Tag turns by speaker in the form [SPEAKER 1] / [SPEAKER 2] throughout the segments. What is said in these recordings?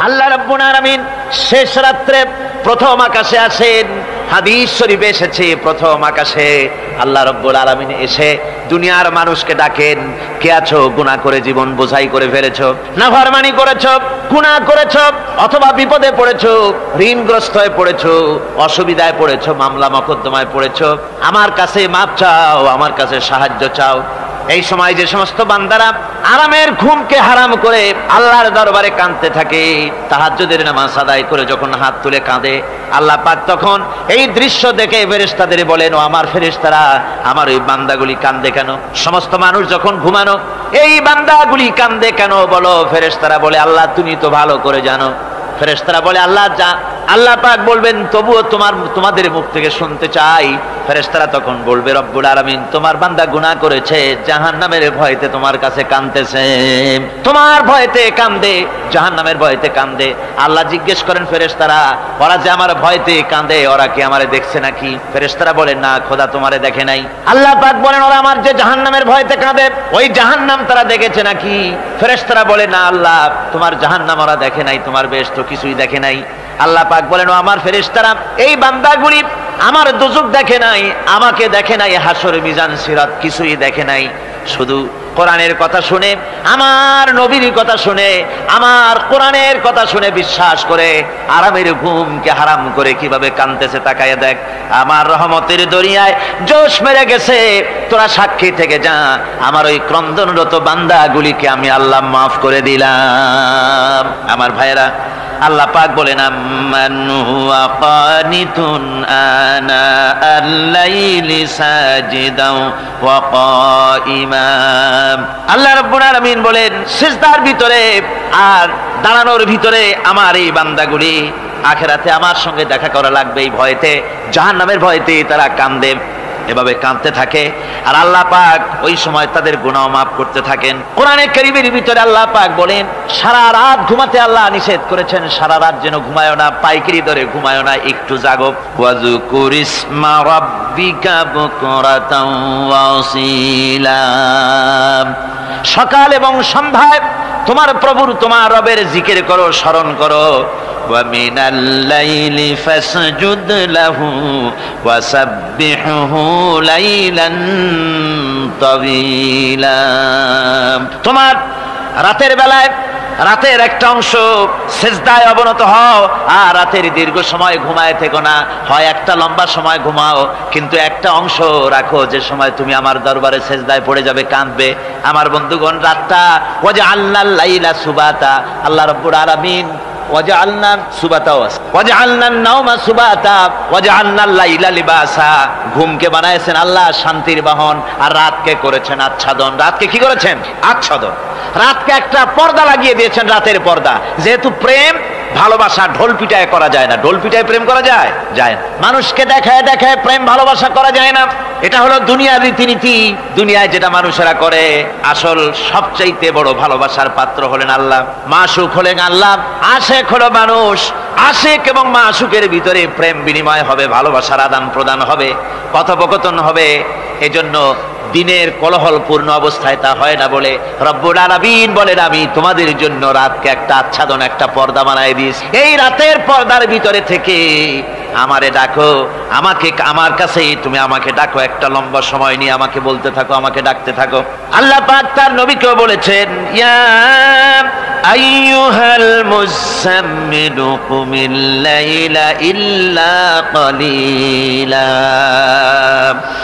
[SPEAKER 1] আল্লাহ রাব্বুল আলামিন শেষ রাত্রে প্রথম আকাশে আসেন। হাদিস শরীফে এসেছে প্রথম আকাশে আল্লাহ রাব্বুল আলামিন এসে দুনিয়ার মানুষকে ডাকেন, কে আছো গুনাহ করে জীবন বোঝাই করে ফেলেছো, নাফরমানি করেছো, গুনাহ করেছো, অথবা বিপদে পড়েছো, ঋণগ্রস্ত হয়ে পড়েছো, অসুবিধায় পড়েছো, মামলা মোকদ্দমায় পড়েছো, আমার কাছে মাপ চাও, আমার কাছে সাহায্য চাও। এই সময় যে সমস্ত বান্দারা আরামের ঘুমকে হারাম করে আল্লাহর দরবারে কাঁদতে থাকে, তাহাজ্জুদের নামাজ আদায় করে যখন হাত তুলে কাঁদে, আল্লাহ পাক তখন এই দৃশ্য দেখে ফেরেশতাদের বলেন, ও আমার ফেরেশতারা, আমার ওই বান্দাগুলি কাঁদে কেন? সমস্ত মানুষ যখন ঘুমানো, এই বান্দাগুলি কাঁদে কেন বলো? ফেরেশতারা বলে, আল্লাহ তুমি তো ভালো করে জানো। ফেরেশতারা বলে, আল্লাহ পাক বলবেন, তবুও তোমাদের মুখ থেকে শুনতে চাই। ফেরেশতারা তখন বলবে, রব্বুল আলামিন তোমার বান্দা গুনাহ করেছে, জাহান্নামের ভয়তে তোমার কাছে কাঁদতেছে, তোমার ভয়তে কাঁদে, জাহান্নামের ভয়তে কাঁদে। আল্লাহ জিজ্ঞেস করেন ফেরেশতারা, ওরা যে আমার ভয়তে কাঁদে, ওরা কি আমারে দেখছে নাকি? ফেরেশতারা বলেন, না খোদা তোমারে দেখে নাই। আল্লাহ পাক বলেন, ওরা আমার যে জাহান্নামের ভয়তে কাঁদে, ওই জাহান্নাম তারা দেখেছে নাকি? ফেরেশতারা বলে, না আল্লাহ, তোমার জাহান্নাম ওরা দেখে নাই, তোমার বেহেশত কিছুই দেখে নাই। আল্লাহ পাক বলেন, ও আমার ফেরেশতারা, এই বান্দাগুলি আমার দোজখ দেখে নাই, আমাকে দেখে নাই, হাসর মিজান সিরাত কিছুই দেখে নাই, শুধু কোরআনের কথা শুনে, আমার নবীর কথা শুনে, আমার কোরআনের কথা শুনে বিশ্বাস করে আরামের ঘুমকে হারাম করে কিভাবে কাঁদতেছে তাকায় দেখ। আমার রহমতের দরিয়ায় জোশ মেরে গেছে, তোরা সাক্ষী থেকে যা, আমার ওই ক্রন্দনরত বান্দাগুলিকে আমি আল্লাহ মাফ করে দিলাম। আমার ভাইয়েরা, আল্লাহ পাক বলেন, আম্মান হুয়া কানিতুন আনা আল-লাইলি সাজিদাও ওয়া কাইমা। আল্লাহ রাব্বুল আলামিন বলেন, সিজদার ভিতরে আর দাঁড়ানোর ভিতরে আমার এই বান্দাগুলি আখিরাতে আমার সঙ্গে দেখা করা লাগবে এই ভয়তে, জাহান্নামের ভয়তে তারা কাঁদে, এভাবে কাঁদতে থাকে। আর আল্লাহ পাক ওই সময় তাদের গুনাহ মাফ করতে থাকেন। কোরআনে কারীমের ভিতরে আল্লাহ পাক বলেন, সারা রাত ঘুমাতে আল্লাহ নিষেধ করেছেন, সারা রাত যেন ঘুমায়ো না, পাইকারি দরে ঘুমায়ো না, একটু জাগো। ওয়াজকুর ইসমা রাব্বিকা বুকরাতাও ওয়া আসীলা। সকাল এবং সন্ধ্যায় তোমার প্রভুর, তোমার রবের জিকির করো, স্মরণ করো। وَمِنَ اللَّيْلِ فَاسْجُدْ لَهُ وَسَبِّحْهُ لَيْلًا طَوِيلًا। তোমার রাতের বেলায় রাতের একটা অংশ সেজদায় অবনত হও, আর রাতের দীর্ঘ সময় ঘুমায় থেকো না, হয় একটা লম্বা সময় ঘুমাও, কিন্তু একটা অংশ রাখো যে সময় তুমি আমার দরবারে সেজদায় পড়ে যাবে, কাঁদবে। আমার বন্ধুগণ, রাতটা ওয়াজআলনাল লাইলা সুবাতা, আল্লাহ রাব্বুল আলামিন ওয়াজআলনা সুবাতা ওয়াজআলনান নাওমা সুবাতা ওয়াজআলনাল লাইলা লিবাসা, ঘুমকে বানাইছেন আল্লাহ শান্তির বাহন, আর রাতকে করেছেন আচ্ছাদন। রাতকে কি করেছেন? আচ্ছাদন। রাতকে একটা পর্দা লাগিয়ে দিয়েছেন, রাতের পর্দা। যেহেতু প্রেম ভালোবাসা ঢোল পিটায় করা যায় না, ঢোল পিটায় প্রেম করা যায় যায় না, মানুষকে দেখায় দেখায় প্রেম ভালোবাসা করা যায় না। এটা হলো দুনিয়ার রীতিনীতি, দুনিয়ায় যেটা মানুষেরা করে। আসল সবচাইতে বড় ভালোবাসার পাত্র হলেন আল্লাহ, মাসুক হলেন আল্লাহ, আশেক হলো মানুষ। আশেক এবং মাসুকের ভিতরে প্রেম বিনিময় হবে, ভালোবাসার আদান প্রদান হবে, কথোপকথন হবে। এজন্য দিনের কোলাহলপূর্ণ অবস্থায় তা হয় না বলে রব্বুল আলামিন বলেন, আমি তোমাদের জন্য রাতকে একটা আচ্ছাদন, একটা পর্দা বানায় দিয়েছি। এই রাতের পর্দার ভিতরে থেকে আমারে ডাকো, আমার কাছেই তুমি আমাকে ডাকো, একটা লম্বা সময় নিয়ে আমাকে বলতে থাকো, আমাকে ডাকতে থাকো। আল্লাহ পাক তার নবীকেও বলেছেন, ইয়া আইয়ুহাল মুযাম্মিলু কুমিল লাইলা ইল্লা কালিলা।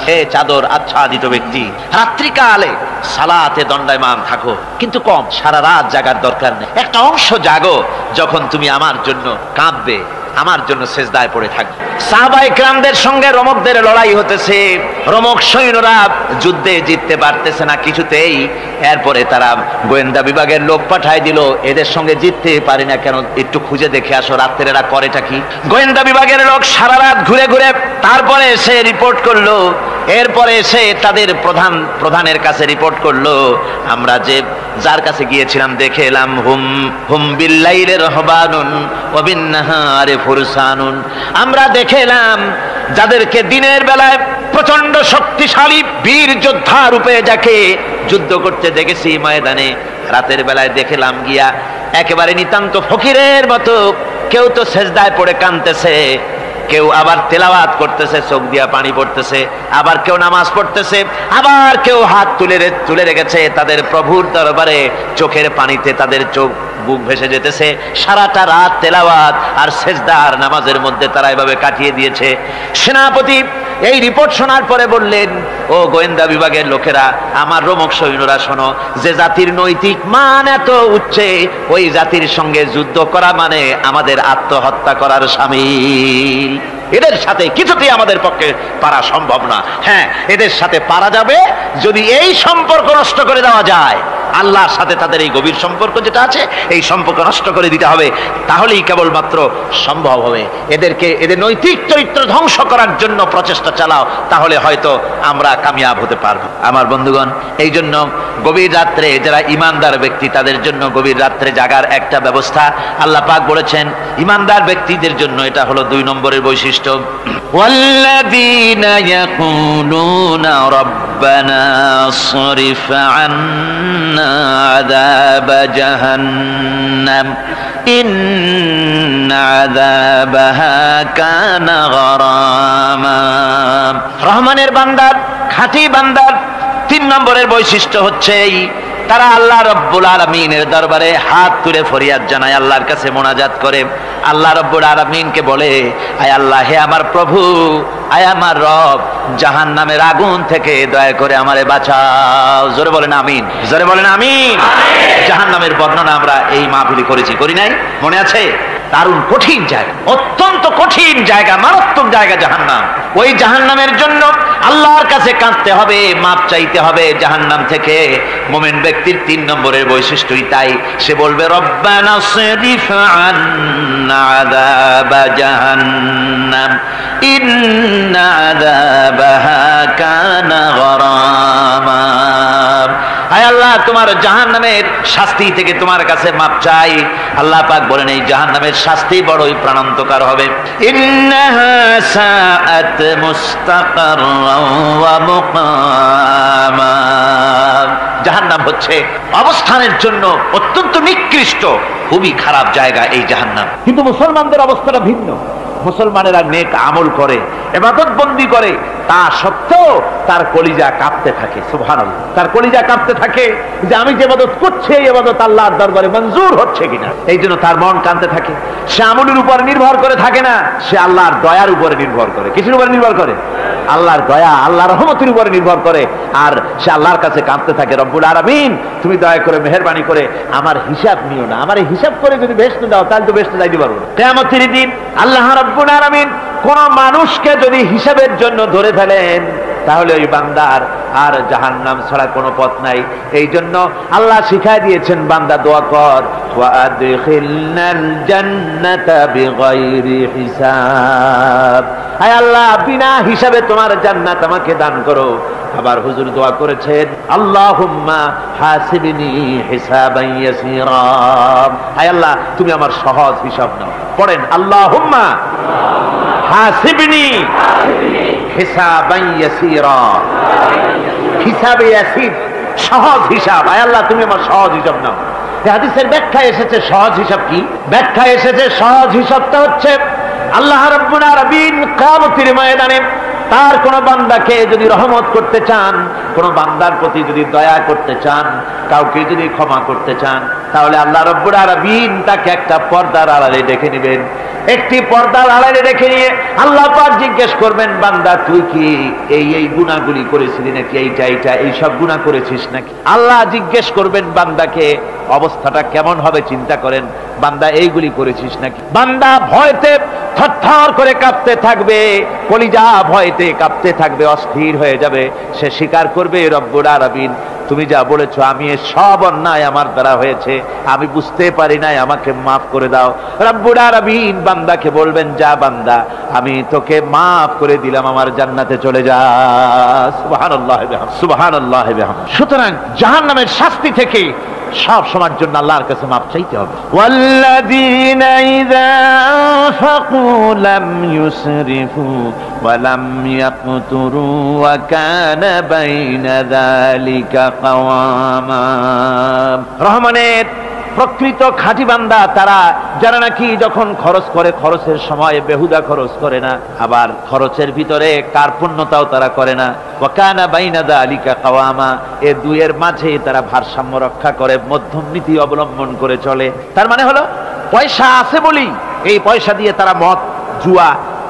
[SPEAKER 1] হে চাদর আচ্ছাদিত ব্যক্তি, রাত্রিকালে সালাতে দণ্ডায়মান থাকো, কিন্তু কম, সারা রাত জাগার দরকার নেই। একটা অংশ জাগো, যখন তুমি আমার জন্য কাঁদবে, আমার জন্য সেজদায় পড়ে থাকবে। সাহাবায়ে কেরামদের সঙ্গে রোমকদের লড়াই হতেছে, রোমক সৈন্যরা যুদ্ধে জিততে পারতেছে না কিছুতেই। এরপরে তারা গোয়েন্দা বিভাগের লোক পাঠায় দিল, এদের সঙ্গে জিততে পারি না কেন, একটু খুঁজে দেখে আসো রাত্রে এরা করেটা কি। গোয়েন্দা বিভাগের লোক সারা রাত ঘুরে ঘুরে তারপরে সে রিপোর্ট করলো। এরপরে সে তাদের প্রধানের কাছে রিপোর্ট করলো, আমরা যার কাছে গিয়েছিলাম দেখে এলাম, হুম বিল্লাইলি রাহবানুন ওয়া বিন্নাহারি ফুরসানুন, আমরা দেখে এলাম যাদেরকে দিনের বেলায় প্রচন্ড শক্তিশালী বীর যোদ্ধা রূপে যাকে যুদ্ধ করতে দেখেছি ময়দানে, রাতের বেলায় দেখলাম গিয়া একেবারে নিতান্ত ফকিরের মতো। কেউ তো সেজদায় পড়ে কাঁদতেছে, কেউ আবার তেলাওয়াত করতেছে, চোখ দিয়া পানি পড়তেছে, আবার কেউ নামাজ পড়তেছে, আবার কেউ হাত তুলে রেখেছে তাদের প্রভুর দরবারে, চোখের পানিতে তাদের চোখ বুক ভেসে যেতেছে। সারাটা রাত তেলাওয়াত আর সেজদা আর নামাজের মধ্যে তারা এভাবে কাটিয়ে দিয়েছে। সেনাপতি এই রিপোর্ট শোনার পরে বললেন, ও গোয়েন্দা বিভাগের লোকেরা, আমার রোমক সৈন্যরা শোনো, যে জাতির নৈতিক মান এত উচ্চে, ওই জাতির সঙ্গে যুদ্ধ করা মানে আমাদের আত্মহত্যা করার শামিল। এদের সাথে কিছুতেই আমাদের পক্ষে পারা সম্ভব না। হ্যাঁ, এদের সাথে পারা যাবে যদি এই সম্পর্ক নষ্ট করে দেওয়া যায়। আল্লাহর সাথে তাদের এই গভীর সম্পর্ক যেটা আছে, এই সম্পর্ক নষ্ট করে দিতে হবে, তাহলেই কেবলমাত্র সম্ভব হবে। এদের নৈতিক চরিত্র ধ্বংস করার জন্য প্রচেষ্টা চালাও, তাহলে হয়তো আমরা কামিয়াব হতে পারবো। আমার বন্ধুগণ, এই জন্য গভীর রাত্রে যারা ইমানদার ব্যক্তি, তাদের জন্য গভীর রাত্রে জাগার একটা ব্যবস্থা আল্লাহ পাক বলেছেন। ইমানদার ব্যক্তিদের জন্য এটা হলো 2 নম্বরের বৈশিষ্ট্য। ওয়াল্লাযীনা ইয়াকুলুনা রাব্বানা সরিফ আন্না আযাব জাহান্নাম ইন্না আযাবাহা কানা গরামা। রহমানের বান্দার, খাঁটি বান্দার 3 নম্বরের বৈশিষ্ট্য হচ্ছে এই, তারা আল্লাহ রব্বুল আলামিনের দরবারে হাত তুলে ফরিয়াদ জানায়, আল্লাহর কাছে মোনাজাত করে, আল্লাহ রব্বুল আলামিনকে বলে, আয় আল্লাহ, হে আমার প্রভু, আয় আমার রব, জাহান্নামের আগুন থেকে দয়া করে আমারে বাঁচাও। জোরে বলেন আমিন, জোরে বলেন আমিন। জাহান্নামের বর্ণনা আমরা এই মাহফিলে করেছি, করি নাই? মনে আছে? দারুণ কঠিন জায়গা, অত্যন্ত কঠিন জায়গা, মারাত্মক জায়গা জাহান্নাম। ওই জাহান্নামের জন্য আল্লাহর কাছে কাঁদতে হবে, মাপ চাইতে হবে জাহান্নাম থেকে। মুমিন ব্যক্তির 3 নম্বরের বৈশিষ্ট্যই তাই। সে বলবে, রব্বানা সরিফ আন্না আযাবা জাহান্নাম ইন্না আযাবাহা কানা গরামা। আয় আল্লাহ, তোমার জাহান্নামের শাস্তি থেকে তোমার কাছে মাপ চাই। আল্লাহ পাক বলেন, এই জাহান্নামের শাস্তি বড়ই প্রাণান্তকার হবে। ইন্নাহা সাআত মুস্তাকাররাও ওয়া মুকামা। জাহান্নাম হচ্ছে অবস্থানের জন্য অত্যন্ত নিকৃষ্ট, খুবই খারাপ জায়গা এই জাহান্নাম। কিন্তু মুসলমানদের অবস্থাটা ভিন্ন। মুসলমানেরা নেক আমল করে, ইবাদত বন্দি করে, তা সত্ত্বেও তার কলিজা কাঁপতে থাকে। সুবহানাল্লাহ, তার কলিজা কাঁপতে থাকে যে আমি যে ইবাদত করছি, এই ইবাদত আল্লাহর দরবারে মঞ্জুর হচ্ছে কিনা। এই জন্য তার মন কাঁপতে থাকে। সে আমলের উপর নির্ভর করে থাকে না, সে আল্লাহর দয়ার উপরে নির্ভর করে। কিসের উপরে নির্ভর করে? আল্লাহর দয়া, আল্লাহর রহমতের উপরে নির্ভর করে। আর সে আল্লাহর কাছে কাঁপতে থাকে, রব্বুল আলামিন, তুমি দয়া করে মেহেরবানি করে আমার হিসাব নিও না। আমার এই হিসাব করে যদি বেহেশতে দাও, তাহলে তো বেহেশতে যাইতে পারবো না। কিয়ামতের দিন আল্লাহ রব্বুল আলামিন কোন মানুষকে যদি হিসাবের জন্য ধরে ফেলেন, তাহলে ওই বান্দার আর জাহান্নাম ছাড়া কোনো পথ নাই। এই জন্য আল্লাহ শিখাই দিয়েছেন, বান্দা দোয়া কর, ওয়া আদখিলনাল জান্নাতা বিগাইরি হিসাব। আয় আল্লাহ, বিনা হিসাবে তোমার জান্নাত আমাকে দান করো। আবার হুজুর দোয়া করেছেন, আল্লাহুম্মা হাসিবনি হিসাবান ইয়াসীরা। আয় আল্লাহ, তুমি আমার সহজ হিসাব নাও। পড়েন, আল্লাহুম্মা হাসিবনি হিসাবান ইয়াসীরা। হিসাবে ইয়াসীর, সহজ হিসাব। আয় আল্লাহ, তুমি আমার সহজ হিসাব নাও। এই হাদিসের ব্যাখ্যায় এসেছে সহজ হিসাব কি? ব্যাখ্যায় এসেছে সহজ হিসাবটা হচ্ছে আল্লাহ রাব্বুল আলামিন কিয়ামতের ময়দানে তার কোন বান্দাকে যদি রহমত করতে চান, কোন বান্দার প্রতি যদি দয়া করতে চান, কাউকে যদি ক্ষমা করতে চান, তাহলে আল্লাহ রাব্বুল আলামিন তাকে একটা পর্দার আড়ালে ডেকে নেবেন। একটি পর্দার আড়ালে রেখে নিয়ে আল্লাহ পাক জিজ্ঞেস করবেন, বান্দা তুই কি এই গুনাহগুলি করেছিলি নাকি? এই সব গুনাহ করেছিস নাকি? আল্লাহ জিজ্ঞেস করবেন বান্দাকে, অবস্থাটা কেমন হবে চিন্তা করেন। বান্দা এইগুলি করেছিস নাকি? বান্দা ভয়তে থরথর করে কাঁপতে থাকবে, কলিজা ভয়তে কাঁপতে থাকবে, অস্থির হয়ে যাবে। সে স্বীকার করবে, রব্বুল আলামিন, তুমি যা বলেছো, আমি সব অন্যায় আমার দ্বারা হয়েছে, আমি বুঝতে পারি নাই, আমাকে মাফ করে দাও। রব্বুল আলামিন বান্দাকে বলবেন, যা বান্দা, আমি তোকে মাফ করে দিলাম, আমার জান্নাতে চলে যা। সুবহানাল্লাহ বিহামদিহি, সুবহানাল্লাহ বিহামদিহি। সুতরাং জাহান্নামের শাস্তি থেকে সব সময়ের জন্য আল্লাহর কাছে মাফ চাইতে হবে। ওয়াল্লাযীনা ইযা আনফাকু লাম ইউসরিফু ওয়া লাম ইয়াকতুরু ওয়া কানা বাইনা যালিকা কাওয়ামা। রহমানের প্রকৃত খাঁটি বান্দা তারা, যারা নাকি যখন খরচ করে খরচের সময় বেহুদা খরচ করে না, আবার খরচের ভিতরে কার্পণ্যতাও তারা করে না। ওয়া কানা বাইনা যালিকা কাওয়ামা, এ দুইয়ের মাঝে তারা ভারসাম্য রক্ষা করে, মধ্যম নীতি অবলম্বন করে চলে। তার মানে হলো পয়সা আছে বলি এই পয়সা দিয়ে তারা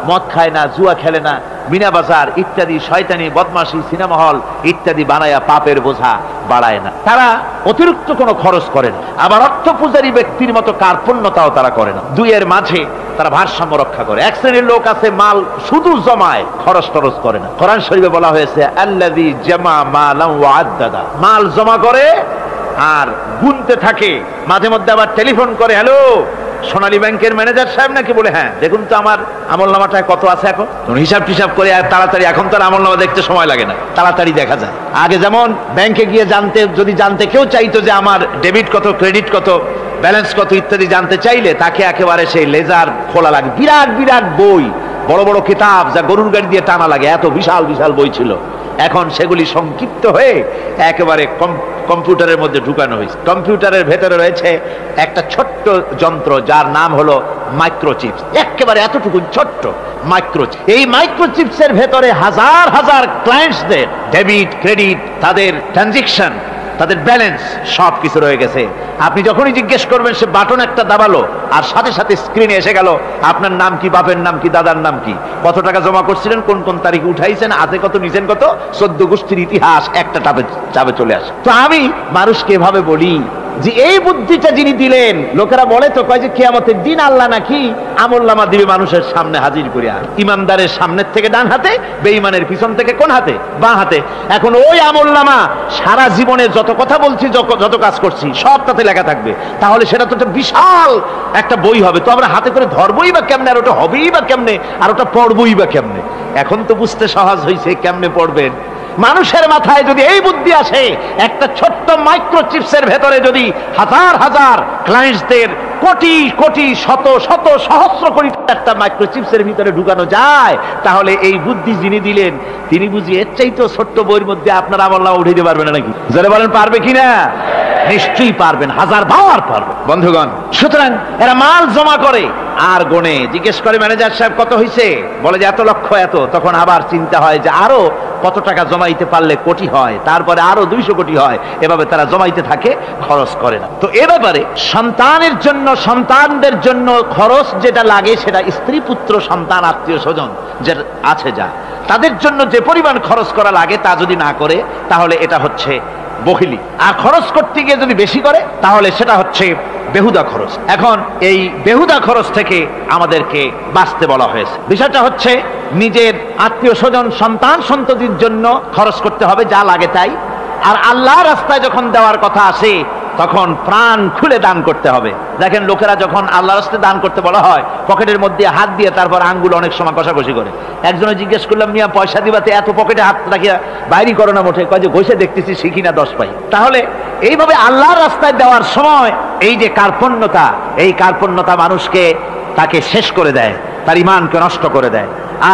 [SPEAKER 1] মদ খায় না, জুয়া খেলে না, মিনা বাজার ইত্যাদি শয়তানি বদমাশি সিনেমা হল ইত্যাদি বানায়া পাপের বোঝা বাড়ায় না। তারা অতিরিক্ত কোনো খরচ করে না, আবার অর্থ পূজারী ব্যক্তির মতো কার্পণ্যতাও তারা করে না। দুইয়ের মাঝে তারা ভারসাম্য রক্ষা করে। এক শ্রেণীর লোক আছে মাল শুধু জমায়, খরচ টরচ করে না। কোরআন শরীফে বলা হয়েছে আল্লাযী জামা মালান ওয়া আদ্দাদা, মাল জমা করে আর গুনতে থাকে, মাঝে মধ্যে আবার টেলিফোন করে, হ্যালো সোনালী ব্যাংকের ম্যানেজার সাহেব নাকি? বলে হ্যাঁ, দেখুন তো আমার আমলনামাটায় কত আছে। এখন হিসাব টিসাব করে তাড়াতাড়ি, এখন তো আমলনামা দেখতে সময় লাগে না, তাড়াতাড়ি দেখা যায়। আগে যেমন ব্যাংকে গিয়ে যদি জানতে কেউ চাইতো যে আমার ডেবিট কত, ক্রেডিট কত, ব্যালেন্স কত ইত্যাদি জানতে চাইলে তাকে একেবারে সেই লেজার খোলা লাগে, বিরাট বিরাট বই, বড় বড় কিতাব যা গরুর গাড়ি দিয়ে টানা লাগে, এত বিশাল বিশাল বই ছিল। এখন সেগুলি সংক্ষিপ্ত হয়ে একেবারে কম্পিউটারের মধ্যে ঢুকানো হয়েছে। কম্পিউটারের ভেতরে রয়েছে একটা ছোট্ট যন্ত্র যার নাম হলো মাইক্রোচিপস, একেবারে এতটুকু ছোট্ট মাইক্রোচিপ। এই মাইক্রোচিপসের ভেতরে হাজার হাজার ক্লায়েন্টসদের ডেবিট ক্রেডিট, তাদের ট্রানজাকশন, তাদের ব্যালেন্স সব কিছু রয়ে গেছে। আপনি যখনই জিজ্ঞেস করবেন সে বাটন একটা দাবালো আর সাথে সাথে স্ক্রিনে এসে গেল আপনার নাম কি, বাপের নাম কি, দাদার নাম কি, কত টাকা জমা করছিলেন, কোন কোন তারিখে উঠাইছেন, হাতে কত নিছেন কত, 14 গোষ্ঠীর ইতিহাস একটা চাপে চলে আসে। তো আমি মানুষকে এভাবে বলি যে এই বুদ্ধিটা যিনি দিলেন, লোকেরা বলে তো কয় যে কিয়ামতের দিন আল্লাহ নাকি আমলনামা দিবে মানুষের সামনে হাজির করিয়া, ইমানদারের সামনের থেকে ডান হাতে, বেঈমানের পিছন থেকে কোন হাতে, বাঁ হাতে। এখন ওই আমলনামা সারা জীবনের যত কথা বলছি, যত কাজ করছি সব তাতে লেখা থাকবে। তাহলে সেটা তো একটা বিশাল একটা বই হবে, তো আমরা হাতে করে ধরবই বা কেমনে, আর ওটা হবেই বা কেমনে, আর ওটা পড়বই বা কেমনে। এখন তো বুঝতে সহজ হয়েছে কেমনে পড়বেন। মানুষের মাথায় যদি এই বুদ্ধি আসে, একটা ছোট্ট মাইক্রোচিপসের ভেতরে যদি হাজার হাজার ক্লায়েন্টসদের কোটি কোটি শত শত সহস্র কোটি একটা মাইক্রোচিপসের ভিতরে ঢুকানো যায়, তাহলে এই বুদ্ধি যিনি দিলেন তিনি বুঝি এর চাইতেও ছোট্ট বইয়ের মধ্যে আপনার আমলনামা উঠে দিতে পারবেন নাকি? যারা বলেন পারবে কিনা? নিশ্চয়ই পারবেন, হাজার বার পারবে বন্ধুগণ। সুতরাং এরা মাল জমা করে আর গনে, জিজ্ঞেস করে ম্যানেজার সাহেব কত হয়েছে, বলে যে এত লক্ষ এত। তখন আবার চিন্তা হয় যে আরো কত টাকা জমাইতে পারলে কোটি হয়, তারপরে আরো 200 কোটি হয়, এভাবে তারা জমাইতে থাকে, খরচ করে না। তো এ ব্যাপারে সন্তানের জন্য, সন্তানদের জন্য খরচ যেটা লাগে সেটা স্ত্রী পুত্র সন্তান আত্মীয় স্বজন যে আছে যা, তাদের জন্য যে পরিমাণ খরচ করা লাগে তা যদি না করে তাহলে এটা হচ্ছে বখিলি। আর খরচ করতে গিয়ে যদি বেশি করে তাহলে সেটা হচ্ছে বেহুদা খরচ। এখন এই বেহুদা খরচ থেকে আমাদেরকে বাঁচতে বলা হয়েছে। বিষয়টা হচ্ছে নিজের আত্মীয় স্বজন সন্তান সন্ততির জন্য খরচ করতে হবে যা লাগে তাই, আর আল্লাহ রাস্তায় যখন দেওয়ার কথা আসে তখন প্রাণ খুলে দান করতে হবে। দেখেন লোকেরা যখন আল্লাহ রাস্তায় দান করতে বলা হয় পকেটের মধ্যে হাত দিয়ে তারপর আঙ্গুল অনেক সময় কষাকষি করে। একজনে জিজ্ঞেস করলাম, মিয়া পয়সা দিবাতে এত পকেটে হাত রাখিয়া বাইরে করো না মোটে? কয় যে ঘষে দেখতেছি শিখি না 10 পাই। তাহলে এইভাবে আল্লাহর রাস্তায় দেওয়ার সময় এই যে কার্পণ্যতা, এই কার্পণ্যতা মানুষকে তাকে শেষ করে দেয়, তার ঈমানকে নষ্ট করে দেয়।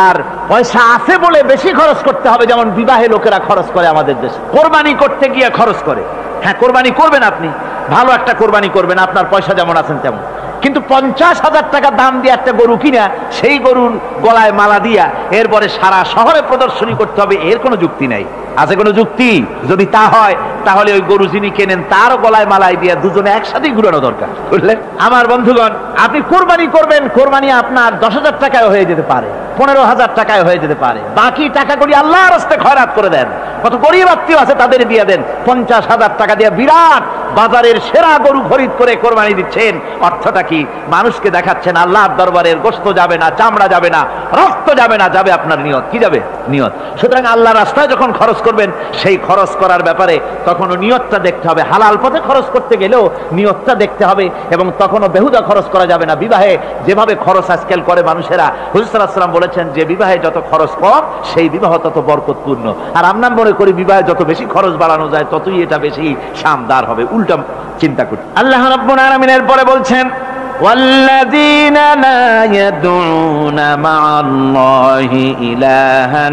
[SPEAKER 1] আর পয়সা আছে বলে বেশি খরচ করতে হবে, যেমন বিবাহে লোকেরা খরচ করে আমাদের দেশে, কোরবানি করতে গিয়ে খরচ করে। হ্যাঁ, কোরবানি করবেন, আপনি ভালো একটা কোরবানি করবেন, আপনার পয়সা যেমন আছেন তেমন, কিন্তু 50,000 টাকা দাম দিয়ে একটা গরু কিনা সেই গরুর গলায় মালা দিয়া এরপরে সারা শহরে প্রদর্শনী করতে হবে, এর কোনো যুক্তি নাই। আছে কোনো যুক্তি? যদি তা হয় তাহলে ওই গরু যিনি কেনেন তারও গলায় মালাই দিয়ে দুজনে একসাথেই ঘুরানো দরকার, বুঝলেন? আমার বন্ধুগণ, আপনি কোরবানি করবেন, কোরবানি আপনার 10,000 টাকায় হয়ে যেতে পারে, 15,000 টাকায় হয়ে যেতে পারে, বাকি টাকাগুলি আল্লাহর রাস্তায় খয়রাত করে দেন। কত গরিব আত্মীয় আছে তাদের দিয়ে দেন। 50,000 টাকা দিয়ে বিরাট বাজারের সেরা গরু খরিদ করে কোরবানি দিচ্ছেন। অর্থটা কি? মানুষকে দেখাচ্ছেন আল্লাহর দরবারের গোশত যাবে না, চামড়া যাবে না, রক্ত যাবে না, যাবে আপনার নিয়ত। কি যাবে? নিয়ত। সুতরাং আল্লাহর রাস্তায় যখন খরচ করবেন সেই খরচ করার ব্যাপারে তখনও নিয়তটা দেখতে হবে। হালাল পথে খরচ করতে গেলেও নিয়তটা দেখতে হবে, এবং তখনও বেহুদা খরচ করা যাবে না। বিবাহে যেভাবে খরচ আজকাল করে মানুষেরা, হুজুর সাল্লাল্লাহু আলাইহি ওয়াসাল্লাম বলেছেন যে বিবাহে যত খরচ কম সেই বিবাহ তত বরকতপূর্ণ। আর আমরা মনে করি বিবাহে যত বেশি খরচ বাড়ানো যায় ততই এটা বেশি শানদার হবে, উল্টা চিন্তা করি। আল্লাহ রাব্বুল আলামিনের পরে বলছেন, والذين لا يدعون مع الله إلها